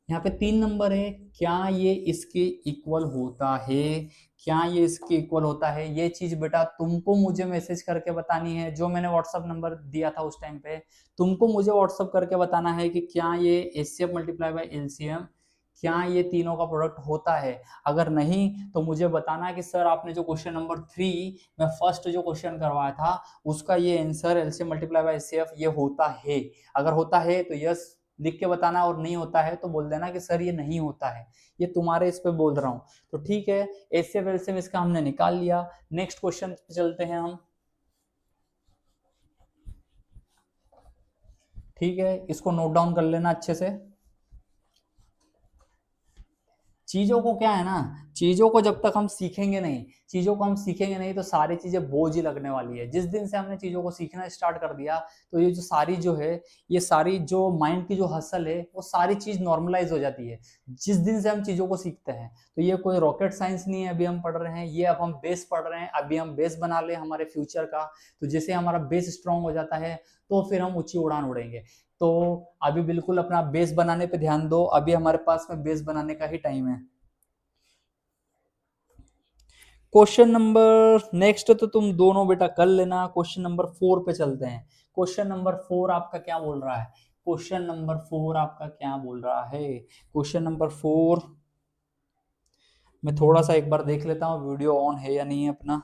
यहाँ पे 3 नंबर है, क्या ये इसके इक्वल होता है? क्या ये इसके इक्वल होता है? ये चीज बेटा तुमको मुझे मैसेज करके बतानी है, जो मैंने व्हाट्सअप नंबर दिया था उस टाइम पे, तुमको मुझे व्हाट्सअप करके बताना है कि क्या ये एचसीएफ मल्टीप्लाई बाय एलसीएम, क्या ये तीनों का प्रोडक्ट होता है। अगर नहीं तो मुझे बताना कि सर आपने जो क्वेश्चन नंबर 3 में फर्स्ट जो क्वेश्चन करवाया था उसका ये answer LCM multiply by HCF ये होता है। अगर होता है तो यस लिख के बताना, और नहीं होता है तो बोल देना कि सर ये नहीं होता है। ये तुम्हारे इस पे बोल रहा हूँ। तो ठीक है, एचसीएफ एलसीएम इसका हमने निकाल लिया। नेक्स्ट क्वेश्चन पे चलते हैं हम। ठीक है, इसको नोट डाउन कर लेना अच्छे से। चीजों को क्या है ना, चीजों को जब तक हम सीखेंगे नहीं, चीजों को हम सीखेंगे नहीं तो सारी चीजें बोझ ही लगने वाली है। जिस दिन से हमने चीजों को सीखना स्टार्ट कर दिया तो ये जो सारी जो है, ये सारी जो माइंड की जो हसल है वो सारी चीज नॉर्मलाइज हो जाती है जिस दिन से हम चीजों को सीखते हैं। तो ये कोई रॉकेट साइंस नहीं है अभी हम पढ़ रहे हैं, ये अब हम बेस पढ़ रहे हैं। अभी हम बेस बना ले हमारे फ्यूचर का, तो जैसे हमारा बेस स्ट्रांग हो जाता है तो फिर हम ऊंची उड़ान उड़ेंगे। तो अभी बिल्कुल अपना बेस बनाने पे ध्यान दो, अभी हमारे पास में बेस बनाने का ही टाइम है। क्वेश्चन नंबर नेक्स्ट तो तुम दोनों बेटा कर लेना। क्वेश्चन नंबर 4 पे चलते हैं। क्वेश्चन नंबर 4 आपका क्या बोल रहा है? क्वेश्चन नंबर 4 आपका क्या बोल रहा है? क्वेश्चन नंबर 4 मैं थोड़ा सा एक बार देख लेता हूँ वीडियो ऑन है या नहीं है अपना।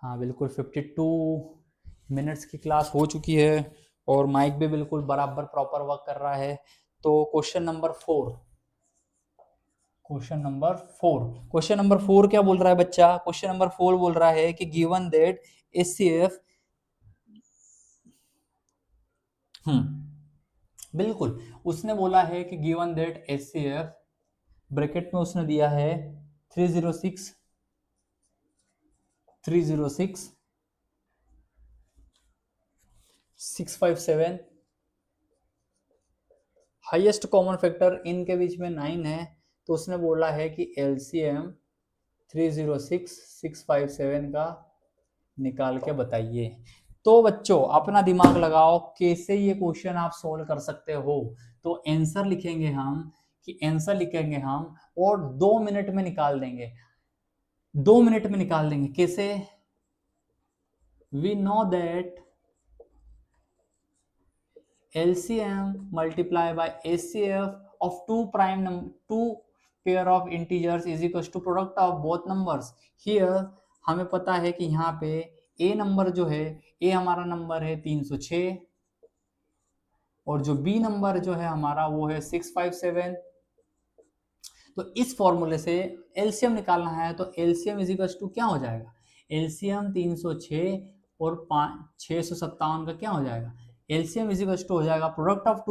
हाँ बिल्कुल 52 मिनट्स की क्लास हो चुकी है और माइक भी बिल्कुल बराबर प्रॉपर वर्क कर रहा है। तो question number 4, question number 4, question number 4 क्या बोल रहा है बच्चा? क्वेश्चन नंबर 4 बोल रहा है कि गिवन दैट एचसीएफ, बिल्कुल उसने बोला है कि गिवन दैट एचसीएफ, ब्रैकेट में उसने दिया है 306 306 657, हाईएस्ट कॉमन फैक्टर इनके बीच में 9 है। तो उसने बोला है कि एलसीएम 306 657 का निकाल के बताइए। तो बच्चों अपना दिमाग लगाओ कैसे ये क्वेश्चन आप सोल्व कर सकते हो। तो आंसर लिखेंगे हम, कि आंसर लिखेंगे हम और 2 मिनट में निकाल देंगे। 2 मिनट में निकाल देंगे कैसे? We know that LCM multiply by HCF of two pair of integers is equals to product of both numbers। Here हमें पता है कि यहाँ पे A नंबर जो है, A हमारा नंबर है 306 और जो B नंबर जो है हमारा वो है 657। तो इस फॉर्मूले से एलसीएम निकालना है, तो एलसीएम इज इक्वल टू क्या हो जाएगा? एलसीएम 306 और 657 का क्या हो जाएगा, एलसीएम इज इक्वल टू हो जाएगा product of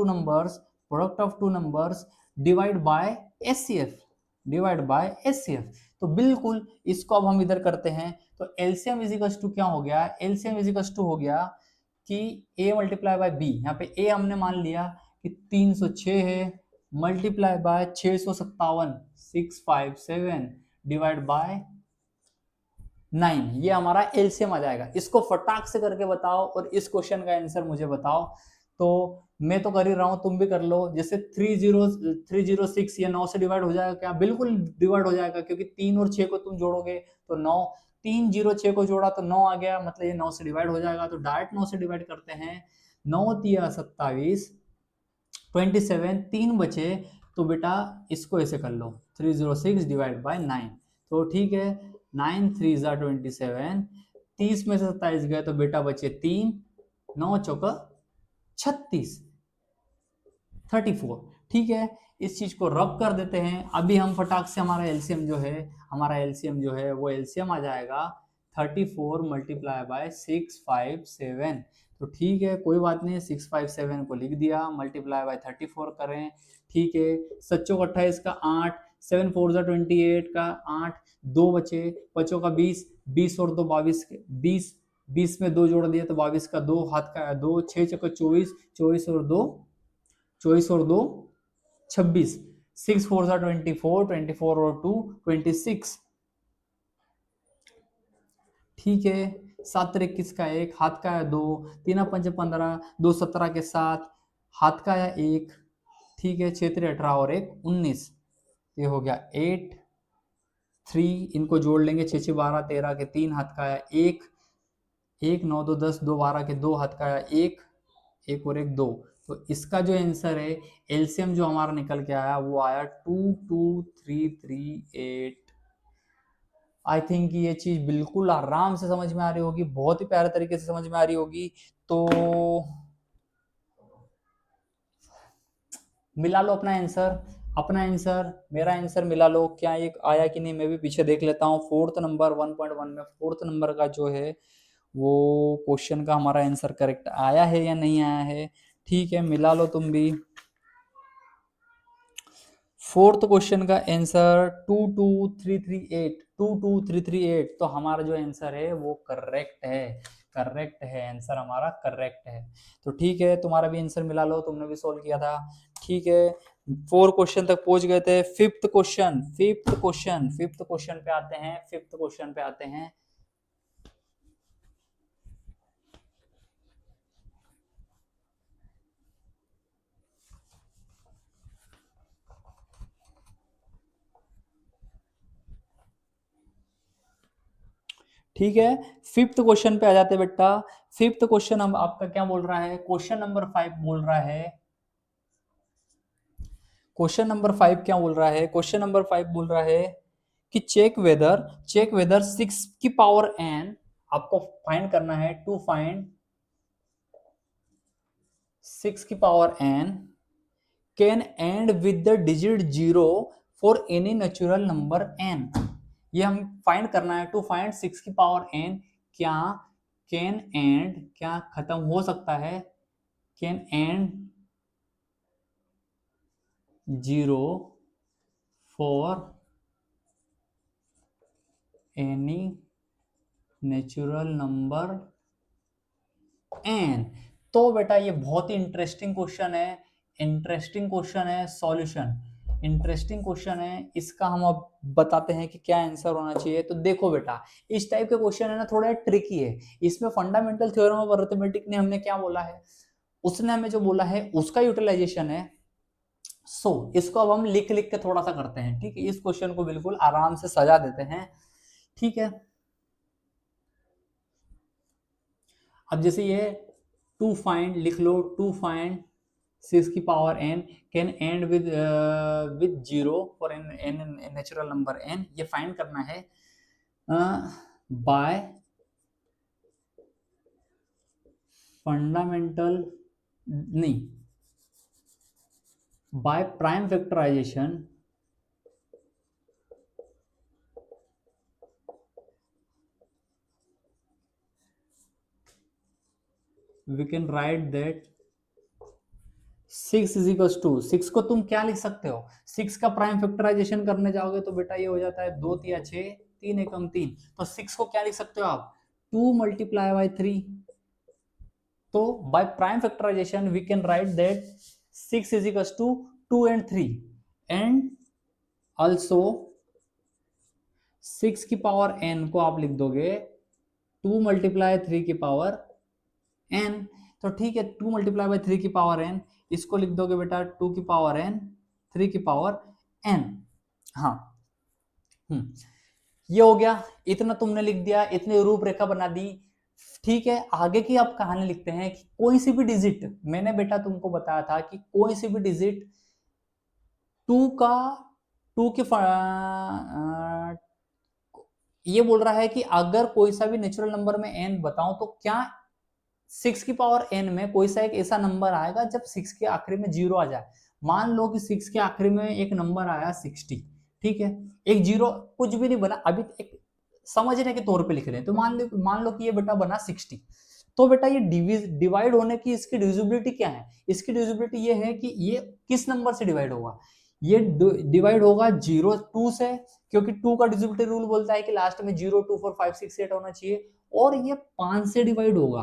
two numbers divide by HCF, तो बिल्कुल इसको अब हम इधर करते हैं, तो एलसीएम इज इक्वल टू क्या हो गया, एलसीएम इज इक्वल टू हो गया कि a मल्टीप्लाई बाय बी, यहाँ पे a हमने मान लिया कि 306 है, मल्टीप्लाई बाय 657 657 डिवाइड बाय 9, ये हमारा एलसीएम आ जाएगा। इसको फटाक से करके बताओ और इस क्वेश्चन का आंसर मुझे बताओ। तो मैं तो कर ही रहा हूं, तुम भी कर लो। जैसे 306 ये 9 से डिवाइड हो जाएगा क्या, बिल्कुल डिवाइड हो जाएगा, क्योंकि 3 और 6 को तुम जोड़ोगे तो 9, 306 को जोड़ा तो 9 आ गया, मतलब ये 9 से डिवाइड हो जाएगा। तो डायरेक्ट 9 से डिवाइड करते हैं, 9 तिया 27 27, 3 बचे, तो बेटा इसको ऐसे कर लो 306 डिवाइड बाय 9, तो ठीक है 9 3 ज़ा 27, 30 में से 27 गए तो बेटा बचे 3, 9 चौका 36, 34। ठीक है, इस चीज को रब कर देते हैं। अभी हम फटाक से हमारा एलसीएम जो है वो एलसीएम आ जाएगा 34 मल्टीप्लाई बाय 657। तो ठीक है, कोई बात नहीं, 657 को लिख दिया, मल्टीप्लाई बाय 34 करें। ठीक है, 7 28 का 8, 7 4 ज़ा 28 का 8, 2 बचे, 5 का 20, 20 और 2 22 के 20, 20 में 2 जोड़ दिए तो 22 का 2, हाथ का 2, 6 चौका 24, 24 और 2 26, 6 4 ज़ा 24, 24 और 2 26। ठीक है, 7 21 का 1, हाथ का 2, 3 5 15, 2 17 के 7, हाथ का 1। ठीक है, 6 3 18 और 1 19, ये हो गया 8 3, इनको जोड़ लेंगे, 6 6 12 13 के 3, हाथ का 1 1, 9 2 10, 2 12 के 2, हाथ का 1 1 और 1 2। तो इसका जो आंसर है, एलसीएम जो हमारा निकल के आया वो आया 22338। आई थिंक ये चीज बिल्कुल आराम से समझ में आ रही होगी, बहुत ही प्यारे तरीके से समझ में आ रही होगी। तो मिला लो अपना आंसर, मेरा आंसर मिला लो, क्या ये आया कि नहीं, मैं भी पीछे देख लेता हूँ। 4th नंबर 1.1 में 4th नंबर का जो है वो क्वेश्चन का हमारा आंसर करेक्ट आया है या नहीं आया है। ठीक है, मिला लो तुम भी। 4th क्वेश्चन का आंसर 22338, तो हमारा जो आंसर है वो करेक्ट है, आंसर हमारा करेक्ट है। तो ठीक है, तुम्हारा भी आंसर मिला लो, तुमने भी सोल्व किया था। ठीक है, 4 क्वेश्चन तक पहुंच गए थे। फिफ्थ क्वेश्चन पे आते हैं। ठीक है, 5th क्वेश्चन पे आ जाते बेटा। 5th क्वेश्चन हम आपका क्या बोल रहा है, क्वेश्चन नंबर 5 बोल रहा है, क्वेश्चन नंबर 5 क्या बोल रहा है, क्वेश्चन नंबर 5 बोल रहा है कि चेक वेदर 6 की पावर n, आपको फाइंड करना है, टू फाइंड 6 की power n can end with the digit 0 for any natural number n। ये हम फाइंड करना है, टू फाइंड 6 की पावर n, क्या कैन एंड, क्या खत्म हो सकता है, can and 0 for any natural number n। तो बेटा ये बहुत ही इंटरेस्टिंग क्वेश्चन है, सॉल्यूशन इंटरेस्टिंग क्वेश्चन है। इसका हम अब बताते हैं कि क्या आंसर होना चाहिए। तो देखो बेटा, इस टाइप के क्वेश्चन है ना, थोड़ा ट्रिकी है। इसमें फंडामेंटल थ्योरम ऑफ अरिथमेटिक ने हमने क्या बोला है, उसने हमें जो बोला है उसका यूटिलाइजेशन है। इसको अब हम लिख के थोड़ा सा करते हैं। ठीक है, इस क्वेश्चन को बिल्कुल आराम से सजा देते हैं। ठीक है, अब जैसे ये टू फाइंड लिख लो, टू फाइंड 6 की power n can end with 0 for N natural number n, ये फाइंड करना है बाय फंडामेंटल, नहीं, by prime factorization we can write that 6 is equal to 6 को तुम क्या लिख सकते हो, 6 का प्राइम फैक्टराइजेशन करने जाओगे तो बेटा ये हो जाता है 2 तिया 6, 3 एकम 3, तो 6 को क्या लिख सकते हो आप 2 मल्टीप्लाई बाई 3। तो by prime factorization we can write that 6 is equal to 2 and 3 and also 6 की पावर n को आप लिख दोगे 2 मल्टीप्लाई 3 की पावर n। तो ठीक है 2 मल्टीप्लाई बाई 3 की पावर n, इसको लिख दोगे बेटा 2 की पावर n 3 की पावर n। हाँ ये हो गया, इतना तुमने लिख दिया, इतनी रूपरेखा बना दी। ठीक है आगे की आप कहानी लिखते हैं कि कोई सी भी डिजिट, मैंने बेटा तुमको बताया था कि कोई सी भी डिजिट 2 का 2 के ये बोल रहा है कि अगर कोई सा भी नेचुरल नंबर में n बताऊं तो क्या 6 की पावर n में कोई सा एक ऐसा नंबर आएगा जब 6 के आखिरी में 0 आ जाए। मान लो कि 6 के आखिरी में एक नंबर आया 60, ठीक है, एक 0 कुछ भी नहीं बना, अभी एक समझने के तौर पे लिख रहे हैं, तो मान लो कि ये बेटा बना 60, तो बेटा ये डिवाइड होने की इसकी डिविजिबिलिटी क्या है, इसकी डिविजिबिलिटी ये है कि ये किस नंबर से डिवाइड होगा, ये डिवाइड होगा 0 2 से, क्योंकि 2 का डिविजिबिलिटी रूल बोलता है कि लास्ट में 0 2 4 5 6 8 होना चाहिए, और ये 5 से डिवाइड होगा,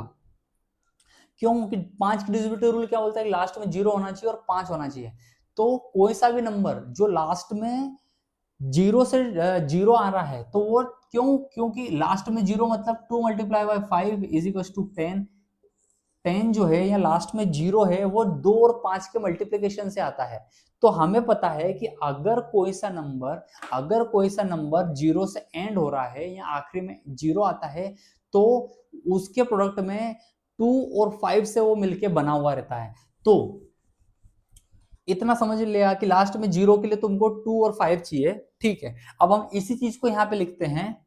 क्योंकि 5 की डिविजिबिलिटी रूल क्या बोलता है कि लास्ट में 0 होना चाहिए और 5 होना चाहिए। तो कोई सा भी नंबर जो लास्ट में 0 से 0 आ रहा है तो वो क्योंकि लास्ट में 0 मतलब 2 multiply by 5 is equal to 10, 10 जो है या लास्ट में 0 है वो 2 और 5 के मल्टीप्लिकेशन से आता है। तो हमें पता है कि अगर कोई सा नंबर 0 से एंड हो रहा है या आखिरी में 0 आता है तो उसके प्रोडक्ट में 2 और 5 से वो मिलके बना हुआ रहता है। तो इतना समझ लिया कि लास्ट में 0 के लिए तुमको 2 और 5 चाहिए, ठीक है। अब हम इसी चीज को यहां पे लिखते हैं,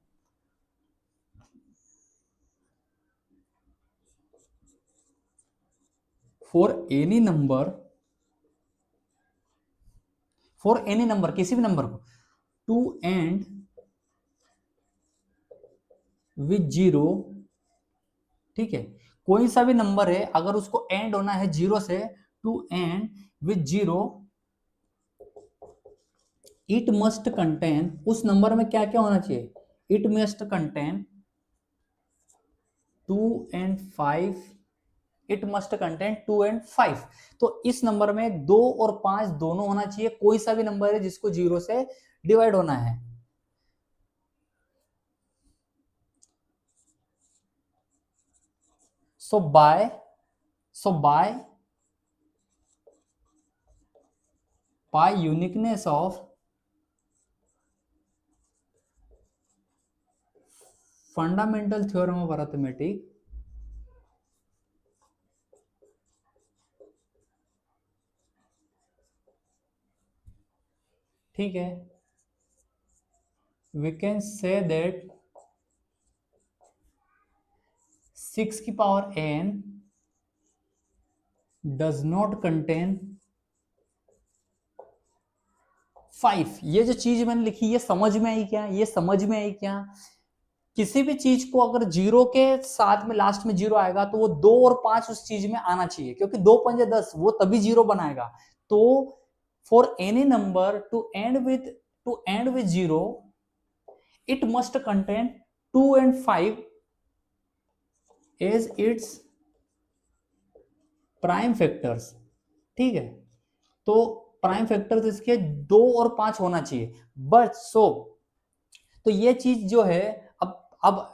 फॉर एनी नंबर किसी भी नंबर को टू एंड विथ 0, ठीक है, कोई सा भी नंबर है अगर उसको एंड होना है 0 से, to end with 0 it must contain, उस नंबर में क्या क्या होना चाहिए, it must contain 2 and 5, it must contain 2 and 5। तो इस नंबर में 2 और 5 दोनों होना चाहिए, कोई सा भी नंबर है जिसको 0 से डिवाइड होना है। So by uniqueness of fundamental theorem of arithmetic, ठीक है, we can say that 6 की power n does not contain 5। ये जो चीज मैंने लिखी ये समझ में आई क्या, ये समझ में आई क्या, किसी भी चीज को अगर 0 के साथ में लास्ट में 0 आएगा तो वो 2 और 5 उस चीज में आना चाहिए, क्योंकि 2 पंजे 10 वो तभी 0 बनाएगा। तो for any number to end with 0 it must contain 2 and 5 as its prime factors, ठीक है। तो प्राइम फैक्टर्स इसके 2 और 5 होना चाहिए, बट तो ये चीज जो है अब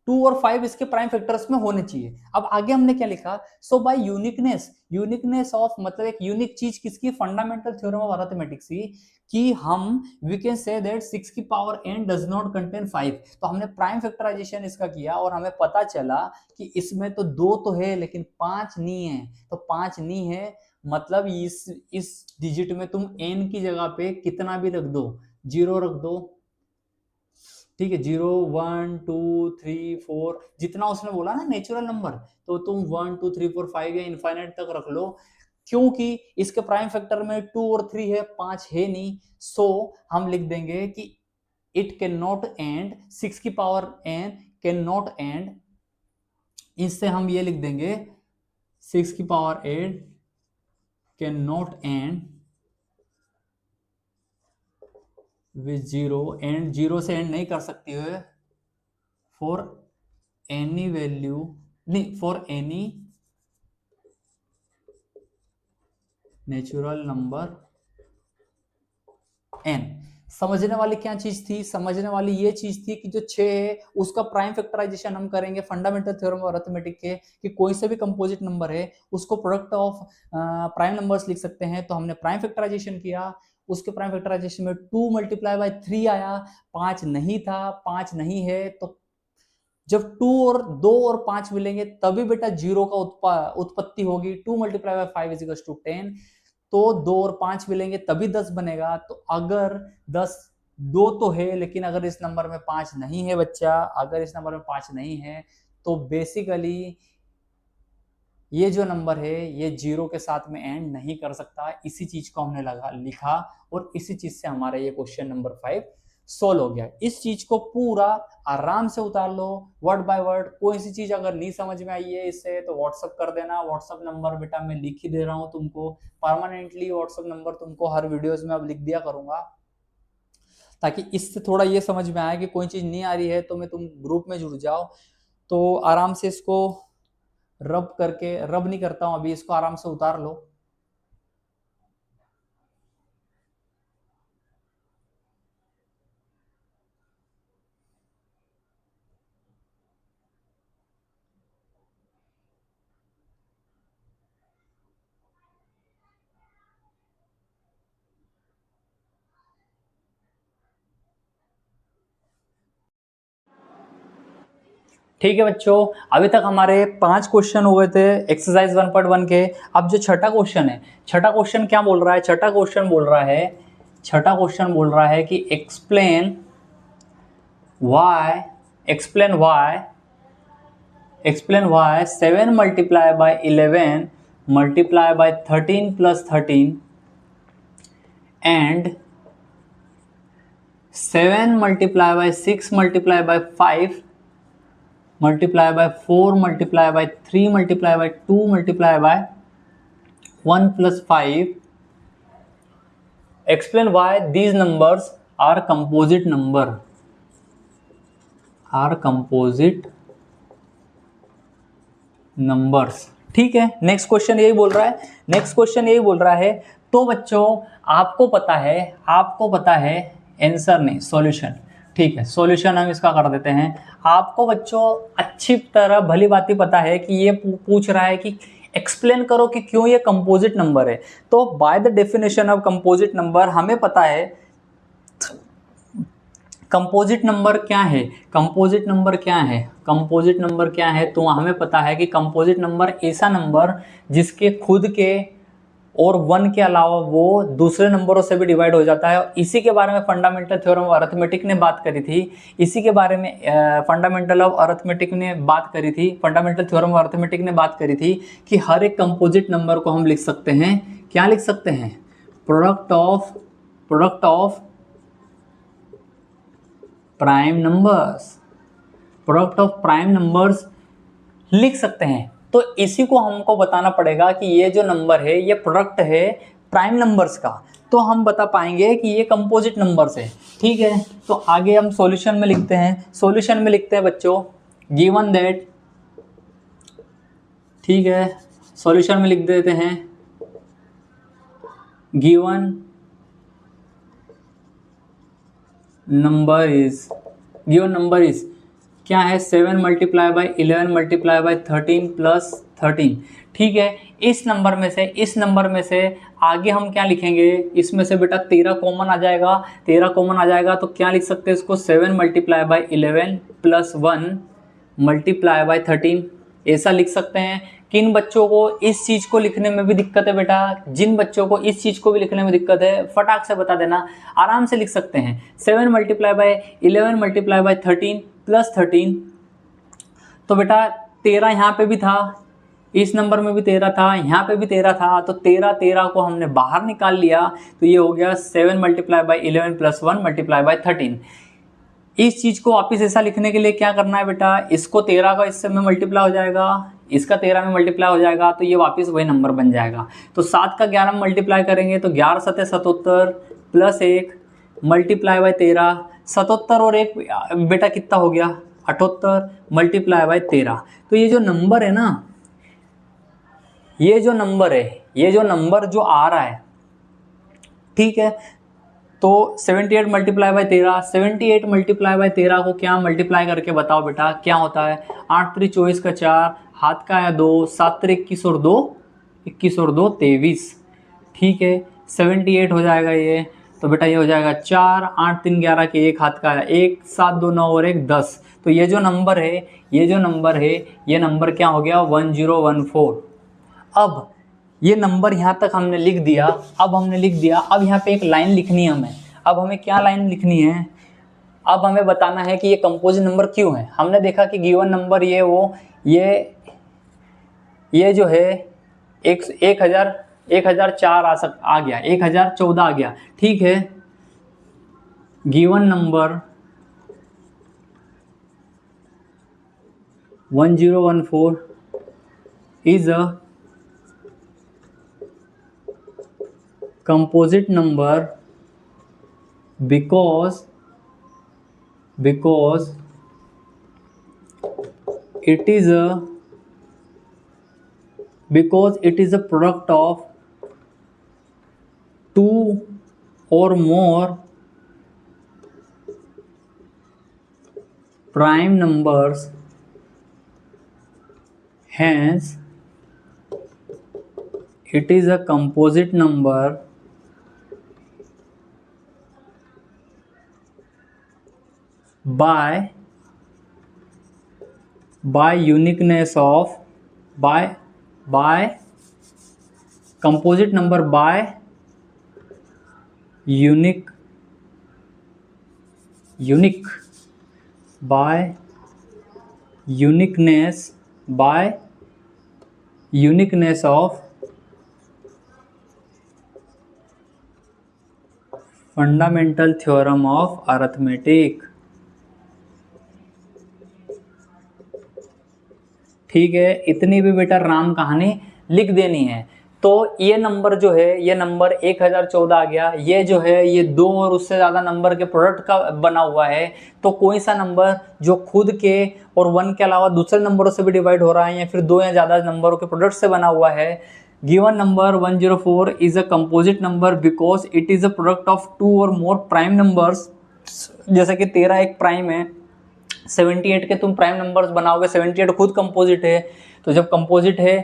2 और 5 इसके प्राइम फैक्टर्स में होने चाहिए। अब आगे हमने क्या लिखा, सो बाय यूनिकनेस ऑफ, मतलब एक यूनिक चीज किसकी, फंडामेंटल थ्योरम ऑफ अरिथमेटिक्स की, कि हम वी कैन से दैट 6 की power n does not contain 5। तो हमने प्राइम फैक्टराइजेशन इसका किया और हमें पता चला कि इसमें तो 2 तो है लेकिन 5 नहीं है, तो 5 नहीं है मतलब इस डिजिट में तुम n की जगह पे कितना भी रख दो, 0 रख दो, ठीक है, 0 1 2 3 4 जितना उसने बोला ना नेचुरल नंबर, तो तुम 1 2 3 4 5 या इनफाइनाइट तक रख लो, क्योंकि इसके प्राइम फैक्टर में 2 और 3 है, 5 है नहीं। सो हम लिख देंगे कि इट कैन नॉट एंड 6 की power n can not and, इससे हम ये लिख देंगे 6 की power 8 can not and with 0, and 0 से एंड नहीं कर सकती है फॉर एनी वैल्यू, नहीं, for any natural number n। समझने वाली क्या चीज थी? समझने वाली ये चीज थी कि जो 6 है उसका प्राइम फैक्टराइजेशन हम करेंगे फंडामेंटल थ्योरम ऑफ अरिथमेटिक के, कि कोई से भी कंपोजिट नंबर है उसको प्रोडक्ट ऑफ प्राइम नंबर्स लिख सकते हैं। तो हमने प्राइम फैक्टराइजेशन किया, उसके प्राइम फैक्टराइजेशन में 2 × 3 आया, 5 नहीं था, 5 नहीं है, तो जब 2 और 5 मिलेंगे तभी बेटा 0 का उत्पत्ति होगी। 2 × 5 = 10, तो 2 और 5 मिलेंगे तभी 10 बनेगा। तो अगर 10 2 तो है, लेकिन अगर इस नंबर में 5 नहीं है बच्चा, अगर इस नंबर में 5 नहीं है तो बेसिकली ये जो नंबर है ये 0 के साथ में एंड नहीं कर सकता। इसी चीज को हमने लिखा और इसी चीज से हमारा ये क्वेश्चन नंबर 5 सोल्व हो गया। इस चीज को पूरा आराम से उतार लो वर्ड बाय वर्ड। कोई सी चीज अगर नहीं समझ में आई है इससे तो व्हाट्सअप कर देना। व्हाट्सअप नंबर बेटा मैं लिख ही दे रहा हूं तुमको, परमानेंटली व्हाट्सअप नंबर तुमको हर वीडियोस में अब लिख दिया करूंगा, ताकि इससे थोड़ा ये समझ में आए कि कोई चीज नहीं आ रही है तो मैं तुम ग्रुप में जुड़ जाओ। तो आराम से इसको रब करके, रब नहीं करता हूं अभी, इसको आराम से उतार लो। ठीक है बच्चों, अभी तक हमारे 5 क्वेश्चन हो गए थे एक्सरसाइज 1.1 के। अब जो छठा क्वेश्चन है, छठा क्वेश्चन क्या बोल रहा है? छठा क्वेश्चन बोल रहा है कि explain why 7 multiplied by 11 multiplied by 13 plus 13 and 7 multiplied by 6 multiplied by 5 multiplied by 4 multiplied by 3 multiplied by 2 multiplied by 1 plus 5. Explain why these numbers are composite number. Are composite numbers. ठीक है, next question यही बोल रहा है। तो बच्चों आपको पता है आंसर नहीं, सॉल्यूशन। ठीक है, सॉल्यूशन हम इसका कर देते हैं। आपको बच्चों अच्छी तरह भली बात पता है कि ये पूछ रहा है कि एक्सप्लेन करो कि क्यों ये कंपोजिट नंबर है। तो by the definition of composite number हमें पता है कंपोजिट नंबर क्या है। कंपोजिट नंबर क्या है तो हमें पता है कि कंपोजिट नंबर ऐसा नंबर जिसके खुद के और 1 के अलावा वो दूसरे नंबरों से भी डिवाइड हो जाता है। इसी के बारे में फंडामेंटल थ्योरम ऑफ अरिथमेटिक ने बात करी थी। फंडामेंटल थ्योरम ऑफ अरिथमेटिक ने बात करी थी कि हर एक कंपोजिट नंबर को हम लिख सकते हैं, क्या लिख सकते हैं? प्रोडक्ट ऑफ प्राइम नंबर्स लिख सकते हैं। तो इसी को हमको बताना पड़ेगा कि ये जो नंबर है ये प्रोडक्ट है प्राइम नंबर्स का, तो हम बता पाएंगे कि ये कंपोजिट नंबर्स है। ठीक है, तो आगे हम सॉल्यूशन में लिखते हैं बच्चों गिवन दैट। ठीक है, सॉल्यूशन में लिख देते हैं गिवन नंबर इज क्या है? 7 multiplied by 11 multiplied by 13 plus 13। ठीक है, इस नंबर में से आगे हम क्या लिखेंगे? इसमें से बेटा 13 कॉमन आ जाएगा तो क्या लिख सकते हैं इसको? 7 multiplied by 11 plus 1 multiplied by 13, ऐसा लिख सकते हैं। किन बच्चों को इस चीज को लिखने में भी दिक्कत है बेटा? जिन बच्चों को इस चीज को भी लिखने में दिक्कत है फटाक से बता देना, आराम से लिख सकते हैं। 7 multiplied by 11 multiplied by 13 plus 13, तो बेटा 13 यहाँ पे भी था, इस नंबर में भी 13 था, यहाँ पे भी 13 था, तो 13 को हमने बाहर निकाल लिया तो ये हो गया 7 multiplied by 11 plus 1 multiplied by 13। इस चीज को वापिस ऐसा लिखने के लिए क्या करना है बेटा, इसको 13 का इससे में मल्टीप्लाई हो जाएगा, इसका 13 में मल्टीप्लाई हो जाएगा, तो ये वापस वही नंबर बन जाएगा। तो 7 का 11 में मल्टीप्लाई करेंगे तो 11 सते 77 प्लस 1 मल्टीप्लाई बाय 13, 77 और 1 बेटा कितना हो गया 78 मल्टीप्लाई बाय 13। तो ये जो नंबर है ना, ये जो नंबर है, ये जो नंबर जो आ रहा है, ठीक है, तो 78 मल्टीप्लाई बाय 13, 78 मल्टीप्लाई बाय 13 को क्या मल्टीप्लाई करके बताओ बेटा क्या होता है, 8 3 24 का 4, हाथ का आया 2, 7 3 21 और 2 21 और 2 23, ठीक है 78 हो जाएगा ये। तो बेटा ये हो जाएगा 4, 8 3 11 के 1 हाथ का आया 1, 7 2 9 और 1 10। तो ये जो नंबर है, ये जो नंबर है, ये नंबर क्या हो गया 1014। अब ये नंबर यहाँ तक हमने लिख दिया, अब हमने लिख दिया, अब यहाँ पे एक लाइन लिखनी है हमें। अब हमें क्या लाइन लिखनी है, अब हमें बताना है कि ये कंपोजिट नंबर क्यों है। हमने देखा कि गिवन नंबर ये वो ये जो है 1004 आ गया, 1014 आ गया, ठीक है। Given number 1014 is a composite number because it is a product of two or more prime numbers, hence it is a composite number by uniqueness of by composite number by unique by uniqueness of fundamental theorem of arithmetic, ठीक है। इतनी भी बेटा राम कहानी लिख देनी है। तो ये नंबर जो है, ये नंबर 1014 आ गया, ये जो है ये दो और उससे ज़्यादा नंबर के प्रोडक्ट का बना हुआ है। तो कोई सा नंबर जो खुद के और 1 के अलावा दूसरे नंबरों से भी डिवाइड हो रहा है या फिर दो या ज़्यादा नंबरों के प्रोडक्ट से बना हुआ है। Given number 104 is a composite number because it is a product of two और मोर प्राइम नंबर्स। जैसे कि 13 एक प्राइम है, 78 के तुम प्राइम नंबर्स बनाओगे, 78 खुद कंपोजिट है। तो जब कंपोजिट है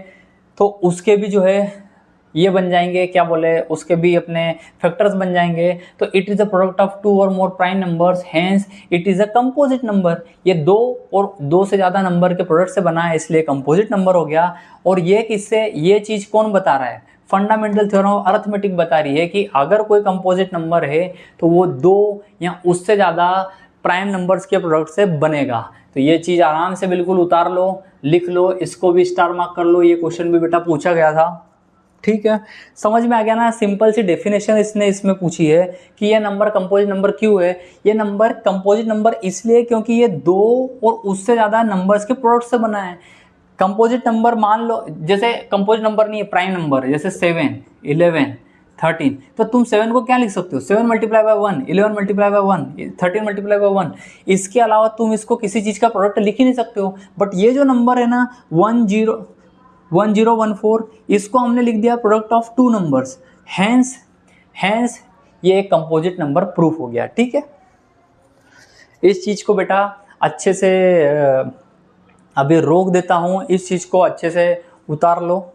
तो उसके भी जो है ये बन जाएंगे, क्या बोले, उसके भी अपने फैक्टर्स बन जाएंगे। तो it is a product of two और more prime numbers, hence it is a composite number. ये दो और दो से ज़्यादा नंबर के प्रोडक्ट से बना है, इसलिए कंपोजिट नंबर हो गया। और ये किससे, ये चीज़ कौन बता रहा है, फंडामेंटल थ्योरम ऑफ अरिथमेटिक बता रही है कि अगर कोई कंपोजिट नंबर है तो वो दो या उससे ज़्यादा प्राइम नंबर्स के प्रोडक्ट से बनेगा। तो ये चीज़ आराम से बिल्कुल उतार लो, लिख लो, इसको भी स्टार मार्क कर लो। ये क्वेश्चन भी बेटा पूछा गया था, ठीक है। समझ में आ गया ना, सिंपल सी डेफिनेशन इसने इसमें पूछी है कि ये नंबर कंपोजिट नंबर क्यों है। ये नंबर कंपोजिट नंबर इसलिए क्योंकि ये दो और उससे ज़्यादा नंबर्स के प्रोडक्ट से बना है। कंपोजिट नंबर मान लो, जैसे कंपोजिट नंबर नहीं है, प्राइम नंबर है, जैसे 7 11 13, तो तुम 7 को क्या लिख सकते हो, 7 multiply by 1, 11 multiply by 1, 13 multiply by 1। इसके अलावा तुम इसको किसी चीज़ का प्रोडक्ट लिख ही नहीं सकते हो। बट ये जो नंबर है ना 1014, इसको हमने लिख दिया product of two numbers, hence ये एक कंपोजिट नंबर प्रूफ हो गया, ठीक है। इस चीज़ को बेटा अच्छे से अभी रोक देता हूँ, इस चीज़ को अच्छे से उतार लो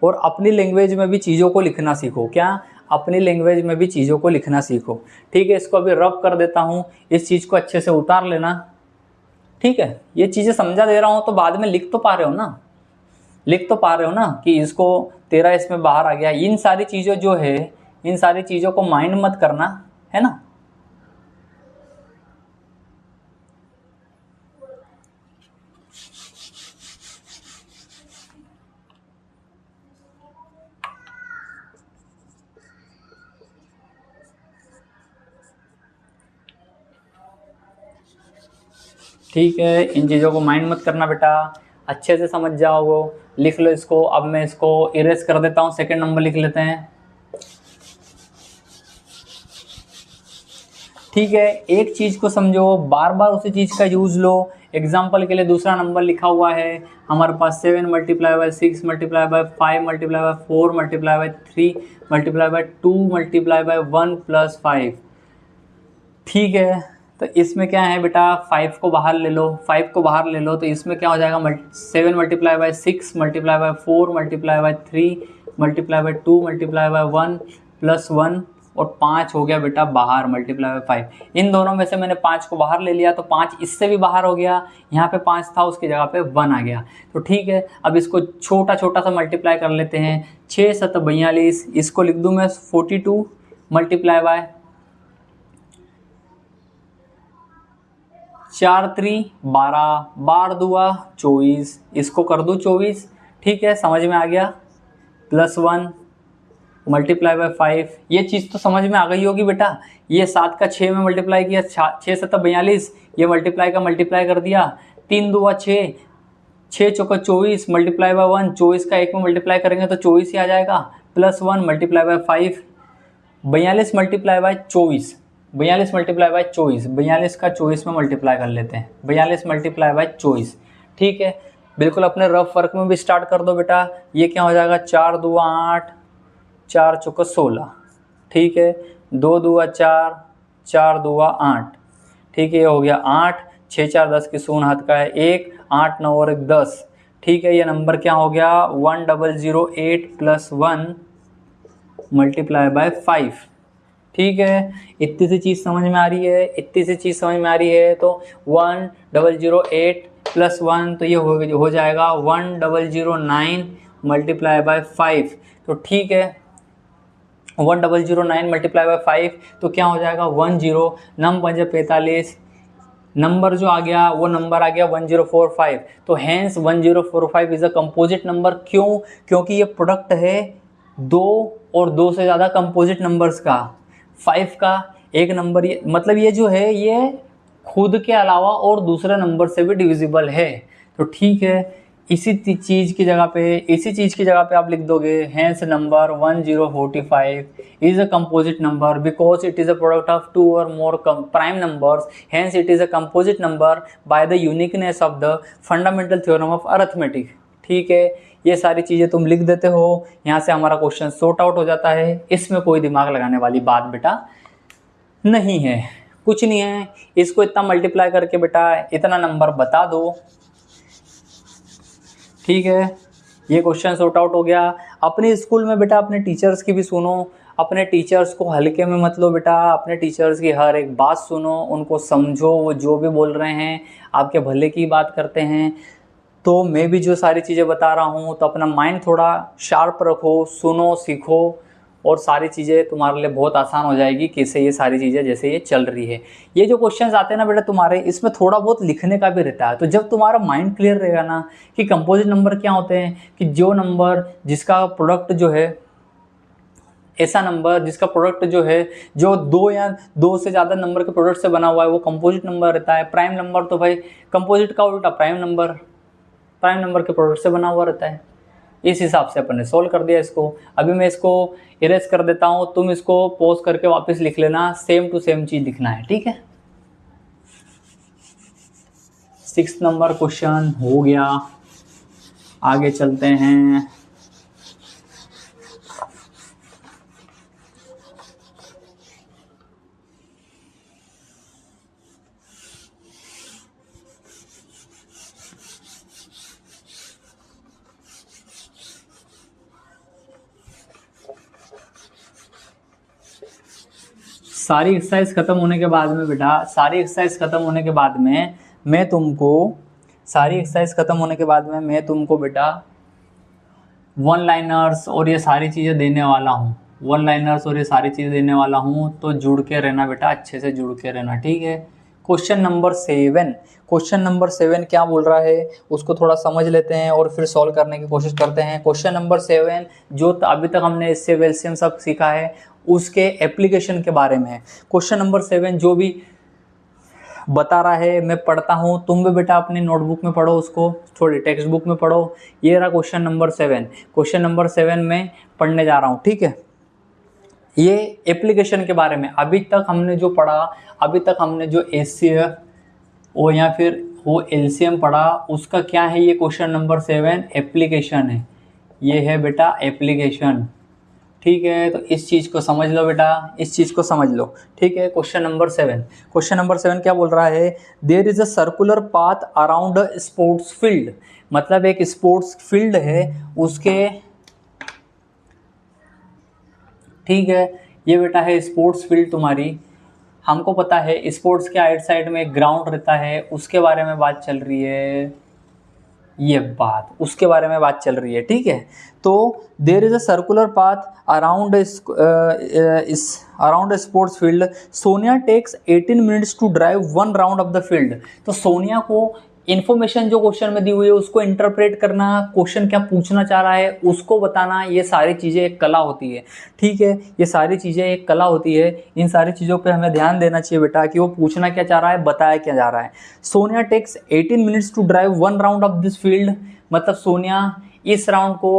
और अपनी लैंग्वेज में भी चीज़ों को लिखना सीखो। क्या, अपनी लैंग्वेज में भी चीज़ों को लिखना सीखो, ठीक है। इसको अभी रब कर देता हूँ, इस चीज़ को अच्छे से उतार लेना, ठीक है। ये चीज़ें समझा दे रहा हूँ तो बाद में लिख तो पा रहे हो ना, लिख तो पा रहे हो ना कि इसको 13 इसमें बाहर आ गया। इन सारी चीज़ों जो है, इन सारी चीज़ों को माइंड मत करना, है ना। ठीक है, इन चीज़ों को माइंड मत करना बेटा, अच्छे से समझ जाओगे, लिख लो इसको। अब मैं इसको इरेज कर देता हूँ, सेकंड नंबर लिख लेते हैं। ठीक है, एक चीज़ को समझो, बार बार उसी चीज़ का यूज लो। एग्जाम्पल के लिए दूसरा नंबर लिखा हुआ है हमारे पास 7 multiply by 6 multiply by 5 multiply by 4 multiply by 3 multiply by 2 multiply by 1 plus 5। ठीक है, तो इसमें क्या है बेटा, 5 को बाहर ले लो, 5 को बाहर ले लो, तो इसमें क्या हो जाएगा 7 multiply by 6 multiply by 4 multiply by 3 multiply by 2 multiply by 1 plus 1 और 5 हो गया बेटा बाहर मल्टीप्लाई बाय 5। इन दोनों में से मैंने 5 को बाहर ले लिया, तो 5 इससे भी बाहर हो गया, यहाँ पे 5 था उसकी जगह पे 1 आ गया। तो ठीक है, अब इसको छोटा छोटा सा मल्टीप्लाई कर लेते हैं। 6 7 42, इसको लिख दूँ मैं 42 मल्टीप्लाई बाय 4 3 12 12 दूआ 24, इसको कर दूँ 24। ठीक है, समझ में आ गया, प्लस 1 मल्टीप्लाई बाय 5। ये चीज़ तो समझ में आ गई होगी बेटा। ये 7 का 6 में मल्टीप्लाई किया, 6 7 42, ये मल्टीप्लाई का मल्टीप्लाई कर दिया, 3 दूआ 6, 6 चौका 24 मल्टीप्लाई बाय 1, 24 का 1 में मल्टीप्लाई करेंगे तो 24 ही आ जाएगा, plus 1 multiply by 5, 42 multiply by 24, 42 multiply by 24, 42 का 24 में मल्टीप्लाई कर लेते हैं, 42 मल्टीप्लाई बाय 24। ठीक है, बिल्कुल अपने रफ वर्क में भी स्टार्ट कर दो बेटा। ये क्या हो जाएगा, 4 दूआ 8, 4 चौका 16। ठीक है, 2 दूआ 4, 4 दूआ 8। ठीक है, ये हो गया 8, 6 4 10 की शून्य हाथ का है 1, 8 9 और 1 10। ठीक है, ये नंबर क्या हो गया 1008 प्लस 1 मल्टीप्लाई बाय 5। ठीक है, इतनी सी चीज़ समझ में आ रही है, इतनी सी चीज़ समझ में आ रही है। तो 1008 प्लस 1, तो ये हो जाएगा 1009 मल्टीप्लाई बाय 5। तो ठीक है, 1009 मल्टीप्लाई बाय 5, तो क्या हो जाएगा 10, नम 5 45, नंबर जो आ गया वो नंबर आ गया 1045। तो hence 1045 is a composite number. क्यों? क्योंकि ये प्रोडक्ट है 2 और 2 से ज़्यादा कंपोजिट नंबर्स का। 5 का एक नंबर, ये मतलब ये जो है ये खुद के अलावा और दूसरे नंबर से भी डिविजिबल है। तो ठीक है, इसी चीज़ की जगह पे आप लिख दोगे hence number 1045 is a composite number because it is a product of 2 और more prime numbers, hence it is a composite number by the uniqueness of the fundamental theorem of arithmetic. ठीक है, ये सारी चीज़ें तुम लिख देते हो, यहाँ से हमारा क्वेश्चन सॉर्ट आउट हो जाता है। इसमें कोई दिमाग लगाने वाली बात बेटा नहीं है, कुछ नहीं है। इसको इतना मल्टीप्लाई करके बेटा इतना नंबर बता दो। ठीक है, ये क्वेश्चन सॉर्ट आउट हो गया। अपने स्कूल में बेटा अपने टीचर्स की भी सुनो, अपने टीचर्स को हल्के में मत लो बेटा, अपने टीचर्स की हर एक बात सुनो, उनको समझो, वो जो भी बोल रहे हैं आपके भले की बात करते हैं। तो मैं भी जो सारी चीज़ें बता रहा हूँ, तो अपना माइंड थोड़ा शार्प रखो, सुनो, सीखो, और सारी चीज़ें तुम्हारे लिए बहुत आसान हो जाएगी। कैसे ये सारी चीज़ें जैसे ये चल रही है, ये जो क्वेश्चंस आते हैं ना बेटा तुम्हारे, इसमें थोड़ा बहुत लिखने का भी रहता है। तो जब तुम्हारा माइंड क्लियर रहेगा ना कि कंपोजिट नंबर क्या होते हैं, कि जो नंबर जिसका प्रोडक्ट जो है, ऐसा नंबर जिसका प्रोडक्ट जो है जो 2 या 2 से ज़्यादा नंबर के प्रोडक्ट से बना हुआ है, वो कंपोजिट नंबर रहता है। प्राइम नंबर तो भाई कंपोजिट का उल्टा प्राइम नंबर के प्रोडक्ट से बना हुआ रहता है। इस हिसाब से अपन ने सोल्व कर दिया इसको। अभी मैं इसको इरेज कर देता हूँ, तुम इसको पॉज करके वापस लिख लेना, सेम टू सेम चीज़ लिखना है। ठीक है, 6 नंबर क्वेश्चन हो गया, आगे चलते हैं। सारी एक्सरसाइज खत्म होने के बाद में बेटा, सारी एक्सरसाइज खत्म होने के बाद में मैं तुमको बेटा वन लाइनर्स और ये सारी चीज़ें देने वाला हूँ। तो जुड़ के रहना बेटा, अच्छे से जुड़ के रहना। ठीक है, क्वेश्चन नंबर 7 क्या बोल रहा है उसको थोड़ा समझ लेते हैं और फिर सॉल्व करने की कोशिश करते हैं। क्वेश्चन नंबर 7 जो अभी तक हमने इससे एलसीएम सब सीखा है उसके एप्लीकेशन के बारे में है। क्वेश्चन नंबर 7 जो भी बता रहा है, मैं पढ़ता हूँ, तुम भी बेटा अपनी नोटबुक में पढ़ो, उसको थोड़ी टेक्स्ट बुक में पढ़ो। ये रहा क्वेश्चन नंबर 7। क्वेश्चन नंबर 7 में पढ़ने जा रहा हूँ, ठीक है। ये एप्लीकेशन के बारे में अभी तक हमने जो पढ़ा, अभी तक हमने जो एचसीएफ ओ या फिर वो एलसीएम पढ़ा, उसका क्या है ये क्वेश्चन नंबर 7 एप्लीकेशन है। ये है बेटा एप्लीकेशन, ठीक है। तो इस चीज़ को समझ लो बेटा, इस चीज़ को समझ लो, ठीक है। क्वेश्चन नंबर 7, क्वेश्चन नंबर 7 क्या बोल रहा है, there is a circular path around a sports field. मतलब एक स्पोर्ट्स फील्ड है उसके, ठीक है, ये बेटा है स्पोर्ट्स फील्ड तुम्हारी। हमको पता है स्पोर्ट्स के आइट साइड में एक ग्राउंड रहता है, उसके बारे में बात चल रही है, ये बात उसके बारे में बात चल रही है, ठीक है। तो there is a circular path around around sports field, Sonia takes 18 minutes to drive 1 round of the field. तो सोनिया को इन्फॉर्मेशन जो क्वेश्चन में दी हुई है उसको इंटरप्रेट करना, क्वेश्चन क्या पूछना चाह रहा है उसको बताना, ये सारी चीज़ें एक कला होती है, ठीक है। ये सारी चीज़ें एक कला होती है, इन सारी चीज़ों पे हमें ध्यान देना चाहिए बेटा कि वो पूछना क्या चाह रहा है, बताया क्या जा रहा है। Sonia takes 18 minutes to drive 1 round of this field, मतलब सोनिया इस राउंड को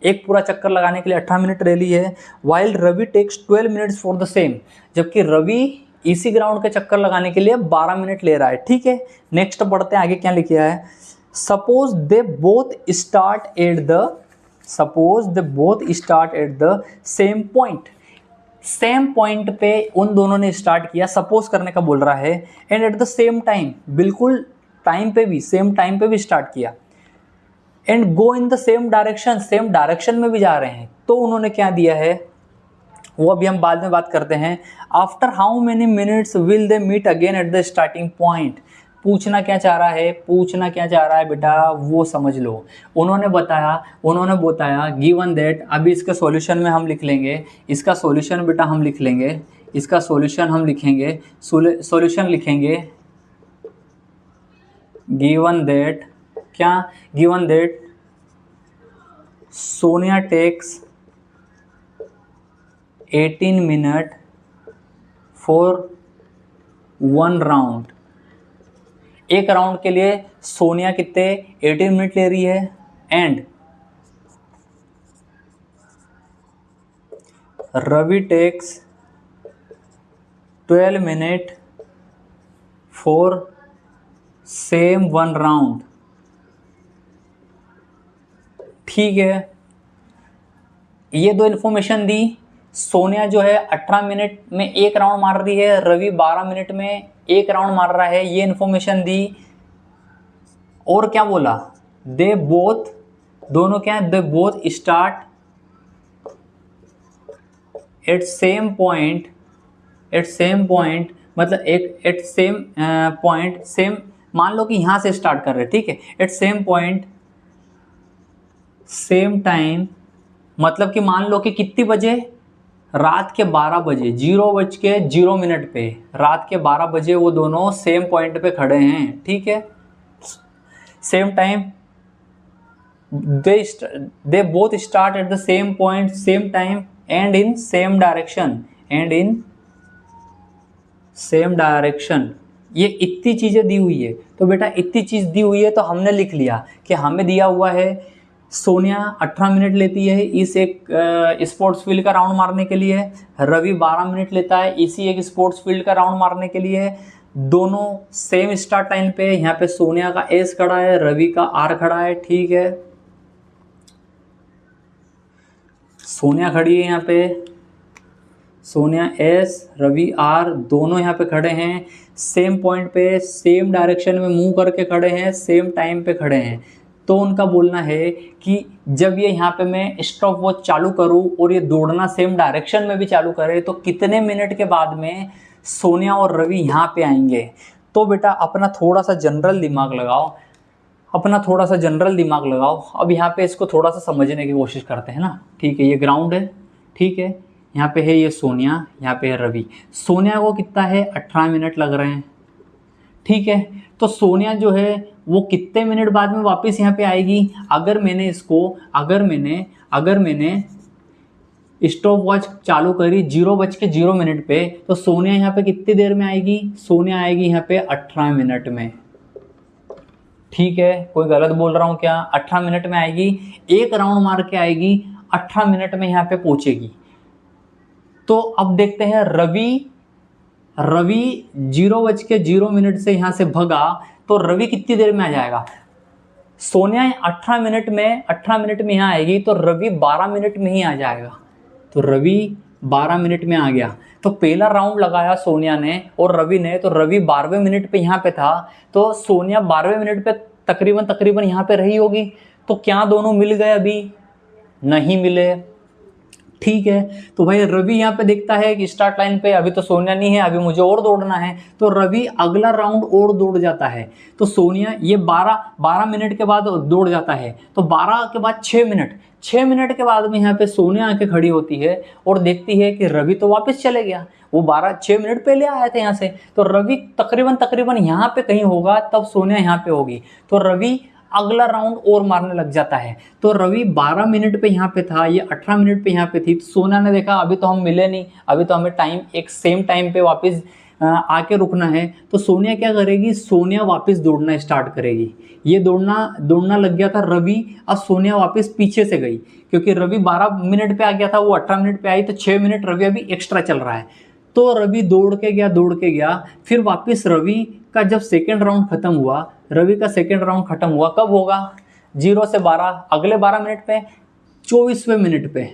एक पूरा चक्कर लगाने के लिए 18 मिनट ले ली है। While Ravi takes 12 minutes for the same, जबकि रवि इसी ग्राउंड के चक्कर लगाने के लिए 12 मिनट ले रहा है, ठीक है। नेक्स्ट पढ़ते हैं आगे क्या लिखा है। Suppose they both start at the same point. Same point पे उन दोनों ने स्टार्ट किया, सपोज करने का बोल रहा है, and at the same time, बिल्कुल टाइम पे भी, सेम टाइम पे भी स्टार्ट किया, and go in the same direction, same direction में भी जा रहे हैं। तो उन्होंने क्या दिया है वो अभी हम बाद में बात करते हैं। After how many minutes will they meet again at the starting point. पूछना क्या चाह रहा है, पूछना क्या चाह रहा है बेटा वो समझ लो। उन्होंने बताया गिवन दैट, अभी इसके सॉल्यूशन में हम लिख लेंगे, इसका सॉल्यूशन बेटा हम लिख लेंगे, इसका सॉल्यूशन हम लिखेंगे, सॉल्यूशन लिखेंगे गिवन दैट, क्या given that Sonia takes 18 minute for 1 round. एक राउंड के लिए सोनिया कितने 18 मिनट ले रही है, and Ravi takes 12 minute for same 1 round, ठीक है। ये दो इन्फॉर्मेशन दी। सोनिया जो है 18 मिनट में एक राउंड मार रही है, रवि 12 मिनट में एक राउंड मार रहा है, ये इन्फॉर्मेशन दी। और क्या बोला, दे बोथ, दोनों क्या है, they both start at same point, मतलब एक एट सेम पॉइंट, सेम, मान लो कि यहां से स्टार्ट कर रहे हैं, ठीक है, at same point same time, मतलब कि मान लो कि कितनी बजे, रात के 12 बजे, 0:0 पे, रात के 12 बजे वो दोनों सेम पॉइंट पे खड़े हैं, ठीक है। Same time, they both start at the same point same time and in same direction, ये इतनी चीजें दी हुई है। तो बेटा इतनी चीज दी हुई है तो हमने लिख लिया कि हमें दिया हुआ है सोनिया 18 मिनट लेती है इस एक स्पोर्ट्स फील्ड का राउंड मारने के लिए, रवि 12 मिनट लेता है इसी एक स्पोर्ट्स फील्ड का राउंड मारने के लिए। दोनों सेम स्टार्ट टाइम पे, यहाँ पे सोनिया का एस खड़ा है, रवि का आर खड़ा है, ठीक है। सोनिया खड़ी है यहाँ पे, सोनिया एस, रवि आर, दोनों यहाँ पे खड़े हैं सेम पॉइंट पे, सेम डायरेक्शन में मूव करके खड़े हैं, सेम टाइम पे खड़े हैं। तो उनका बोलना है कि जब ये यहाँ पे मैं स्टॉप वॉच चालू करूँ और ये दौड़ना सेम डायरेक्शन में भी चालू करे तो कितने मिनट के बाद में सोनिया और रवि यहाँ पे आएंगे। तो बेटा अपना थोड़ा सा जनरल दिमाग लगाओ, अब यहाँ पे इसको थोड़ा सा समझने की कोशिश करते हैं ना, ठीक है। ये ग्राउंड है, ठीक है, यहाँ पे है ये सोनिया, यहाँ पे है रवि। सोनिया को कितना है 18 मिनट लग रहे हैं, ठीक है। तो सोनिया जो है वो कितने मिनट बाद में वापस यहाँ पे आएगी, अगर मैंने स्टॉप वॉच चालू करी 0:0 पे, तो सोनिया यहाँ पे कितनी देर में आएगी? सोनिया आएगी यहाँ पे 18 मिनट में। ठीक है, कोई गलत बोल रहा हूँ क्या? 18 मिनट में आएगी, एक राउंड मार के आएगी, 18 मिनट में यहाँ पे पहुंचेगी। तो अब देखते हैं रवि 0:0 से यहाँ से भगा, तो रवि कितनी देर में आ जाएगा? सोनिया 18 मिनट में यहाँ आएगी, तो रवि 12 मिनट में ही आ जाएगा। तो रवि 12 मिनट में आ गया। तो पहला राउंड लगाया सोनिया ने और रवि ने, तो रवि 12वें मिनट पे यहाँ पे था, तो सोनिया 12वें मिनट पे तकरीबन यहाँ पे रही होगी। तो क्या दोनों मिल गए? अभी नहीं मिले। ठीक है, तो भाई रवि यहाँ पे देखता है कि स्टार्ट लाइन पे अभी तो सोनिया नहीं है, अभी मुझे और दौड़ना है, तो रवि अगला राउंड और दौड़ जाता है। तो सोनिया ये 12 मिनट के बाद दौड़ जाता है, तो 12 के बाद 6 मिनट के बाद में यहाँ पे सोनिया आके खड़ी होती है और देखती है कि रवि तो वापस चले गया, वो 6 मिनट पहले आया था यहाँ से, तो रवि तकरीबन यहाँ पे कहीं होगा, तब सोनिया यहाँ पे होगी। तो रवि अगला राउंड और मारने लग जाता है। तो रवि 12 मिनट पे यहाँ पे था, ये 18 मिनट पे यहाँ पे थी। तो सोनिया ने देखा अभी तो हम मिले नहीं, अभी तो हमें टाइम एक सेम टाइम पे वापस आके रुकना है। तो सोनिया क्या करेगी? सोनिया वापस दौड़ना स्टार्ट करेगी। ये दौड़ना लग गया था रवि, अब सोनिया वापस पीछे से गई, क्योंकि रवि 12 मिनट पे आ गया था, वो 18 मिनट पे आई, तो 6 मिनट रवि अभी एक्स्ट्रा चल रहा है। तो रवि दौड़ के गया। फिर वापस रवि का जब सेकेंड राउंड खत्म हुआ, कब होगा? 0 से 12, अगले 12 मिनट पे, 24वें मिनट पे,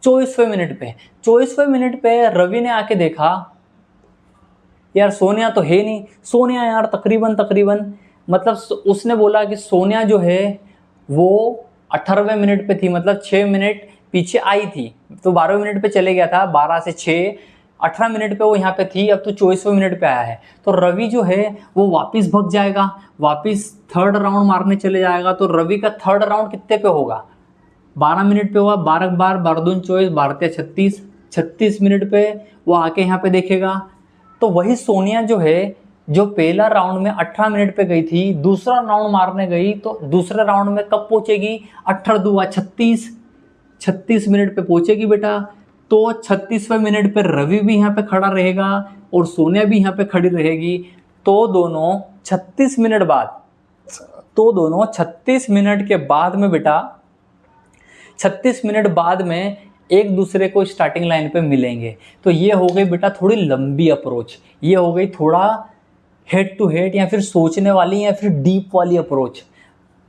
24वें मिनट पे रवि ने आके देखा यार सोनिया तो है नहीं। सोनिया यार तकरीबन मतलब उसने बोला कि सोनिया जो है वो 18वें मिनट पे थी, मतलब 6 मिनट पीछे आई थी, तो 12वें मिनट पे चले गया था, 12 से 6, 18 मिनट पे वो यहाँ पे थी, अब तो 24वें मिनट पे आया है। तो रवि जो है वो वापस भग जाएगा, वापस थर्ड राउंड मारने चले जाएगा। तो रवि का थर्ड राउंड कितने पे होगा? 12 मिनट पे हुआ, 12 बार 12 दूनी 24, 12 36 मिनट पे वो आके यहाँ पे देखेगा। तो वही सोनिया जो है, जो पहला राउंड में 18 मिनट पे गई थी, दूसरा राउंड मारने गई, तो दूसरे राउंड में कब पहुंचेगी? 18 दूआ 36 मिनट पे पहुंचेगी बेटा। तो 36वें मिनट पे रवि भी यहाँ पे खड़ा रहेगा और सोनिया भी यहाँ पे खड़ी रहेगी। तो दोनों 36 मिनट के बाद में बेटा, 36 मिनट बाद में एक दूसरे को स्टार्टिंग लाइन पे मिलेंगे। तो ये हो गई बेटा थोड़ी लंबी अप्रोच, ये हो गई थोड़ा हेड टू हेड या फिर सोचने वाली या फिर डीप वाली अप्रोच।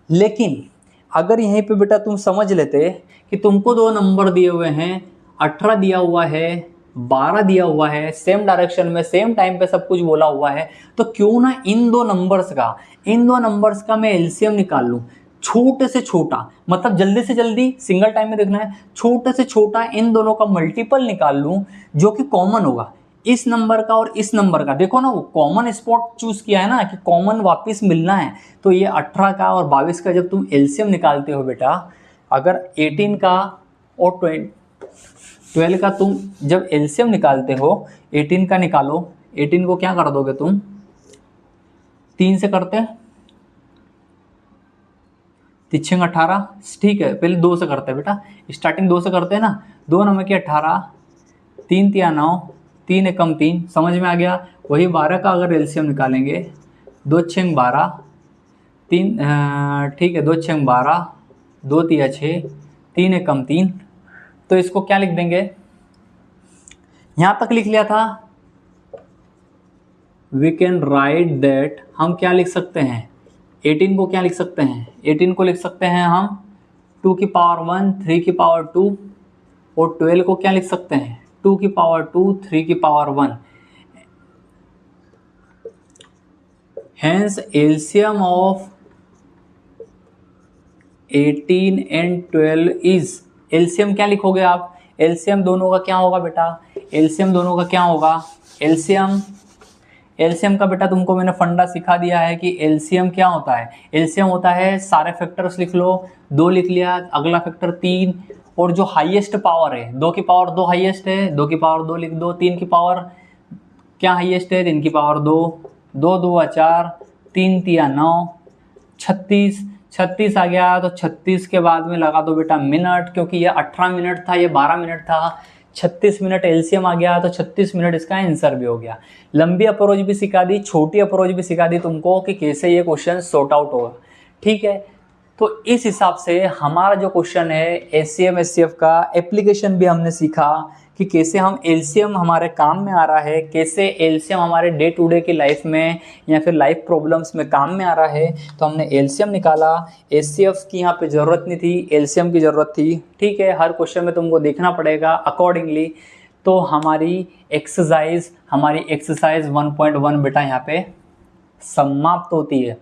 लेकिन अगर यहीं पे बेटा तुम समझ लेते कि तुमको दो नंबर दिए हुए हैं, 18 दिया हुआ है, 12 दिया हुआ है, सेम डायरेक्शन में सेम टाइम पे सब कुछ बोला हुआ है, तो क्यों ना इन दो नंबर्स का मैं एलसीएम निकाल लूँ। छोटे से छोटा, मतलब जल्दी से जल्दी सिंगल टाइम में देखना है, छोटे से छोटा इन दोनों का मल्टीपल निकाल लूँ जो कि कॉमन होगा, इस नंबर का और इस नंबर का। देखो ना, वो कॉमन स्पॉट चूज किया है ना कि कॉमन वापस मिलना है। तो ये 18 का और 22 का जब तुम एलसीएम निकालते हो बेटा, अगर 18 का और 12 का तुम जब एलसीएम निकालते हो, 18 का निकालो, 18 को क्या कर दोगे तुम? 3 से करते, 3 18, ठीक है, पहले 2 से करते हैं बेटा, स्टार्टिंग 2 से करते हैं ना, 2 नंबर की 18, 3 तिया 9, 3 एकम 3, समझ में आ गया। वही 12 का अगर एलसीएम निकालेंगे, 2 6 12, 3 ठीक है, 2 6 12, 2 तिया 6, 3 एकम 3। तो इसको क्या लिख देंगे? यहां तक लिख लिया था। वी कैन राइट दैट, हम क्या लिख सकते हैं? 18 को क्या लिख सकते हैं? 18 को लिख सकते हैं हम 2 की पावर 1, 3 की पावर 2, और 12 को क्या लिख सकते हैं? 2 की पावर 2, 3 की power 1। Hence LCM of 18 and 12 is, LCM क्या लिखोगे आप? LCM दोनों का क्या होगा बेटा? LCM दोनों का क्या होगा? LCM का बेटा तुमको मैंने फंडा सिखा दिया है कि LCM क्या होता है। LCM होता है, सारे फैक्टर्स लिख लो, 2 लिख लिया, अगला फैक्टर 3, और जो हाईएस्ट पावर है, 2 की पावर 2 हाईएस्ट है, 2 की पावर 2 लिख दो, 3 की पावर क्या हाईएस्ट है? 3 की पावर 2, 2 2 4, 3 3 9, 36, 36 आ गया तो 36 के बाद में लगा दो बेटा मिनट, क्योंकि ये 18 मिनट था, ये 12 मिनट था। 36 मिनट एलसीएम आ गया तो 36 मिनट इसका आंसर भी हो गया। लंबी अप्रोच भी सिखा दी, छोटी अप्रोच भी सिखा दी तुमको कि कैसे ये क्वेश्चन सॉर्ट आउट होगा। ठीक है, तो इस हिसाब से हमारा जो क्वेश्चन है एचसीएम एचसीएफ का एप्लीकेशन भी हमने सीखा कि कैसे हम एलसीएम हमारे काम में आ रहा है, कैसे एलसीएम हमारे डे टू डे की लाइफ में या फिर लाइफ प्रॉब्लम्स में काम में आ रहा है। तो हमने एलसीएम निकाला, एचसीएफ की यहाँ पे ज़रूरत नहीं थी, एलसीएम की ज़रूरत थी। ठीक है, हर क्वेश्चन में तुमको देखना पड़ेगा अकॉर्डिंगली। तो हमारी एक्सरसाइज 1.1 बेटा यहाँ पे समाप्त होती है।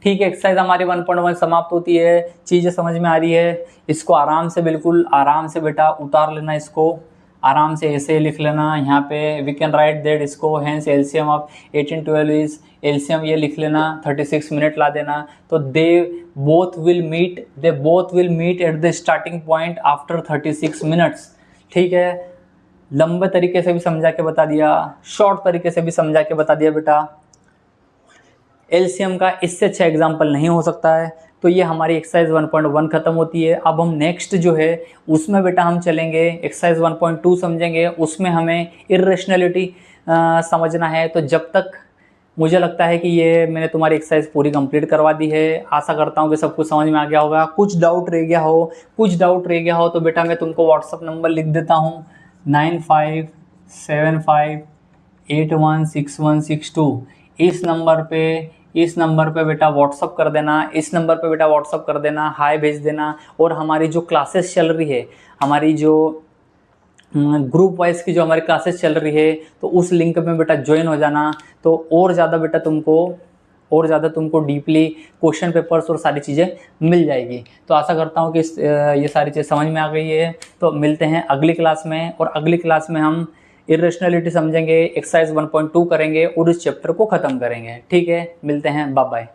ठीक है, एक्सरसाइज हमारी 1.1 समाप्त होती है। चीज़ें समझ में आ रही है, इसको आराम से, बिल्कुल आराम से बेटा उतार लेना, इसको आराम से ऐसे लिख लेना। यहाँ पे वी कैन राइट दैट इसको hence LCM of 1812 is, LCM ये लिख लेना 36 मिनट ला देना। तो they both will meet at the starting point after 36 minutes. ठीक है, लंबे तरीके से भी समझा के बता दिया, शॉर्ट तरीके से भी समझा के बता दिया बेटा। एलसीएम का इससे अच्छा एग्जाम्पल नहीं हो सकता है। तो ये हमारी एक्सरसाइज 1.1 खत्म होती है। अब हम नेक्स्ट जो है उसमें बेटा हम चलेंगे, एक्सरसाइज 1.2 समझेंगे। उसमें हमें इर्रेशनैलिटी समझना है। तो जब तक मुझे लगता है कि ये मैंने तुम्हारी एक्सरसाइज पूरी कंप्लीट करवा दी है। आशा करता हूँ कि सब कुछ समझ में आ गया होगा। कुछ डाउट रह गया हो तो बेटा मैं तुमको व्हाट्सअप नंबर लिख देता हूँ 9575816162। इस नंबर पे बेटा व्हाट्सअप कर देना, हाय भेज देना। और हमारी जो क्लासेस चल रही है, हमारी जो ग्रुप वाइज की जो हमारी क्लासेस चल रही है, तो उस लिंक में बेटा ज्वाइन हो जाना। तो और ज़्यादा बेटा तुमको डीपली क्वेश्चन पेपर्स और सारी चीज़ें मिल जाएगी। तो आशा करता हूँ कि ये सारी चीज़ समझ में आ गई है। तो मिलते हैं अगली क्लास में, और अगली क्लास में हम इर्रेशनैलिटी समझेंगे, एक्सरसाइज 1.2 करेंगे और इस चैप्टर को ख़त्म करेंगे। ठीक है, मिलते हैं, बाय बाय।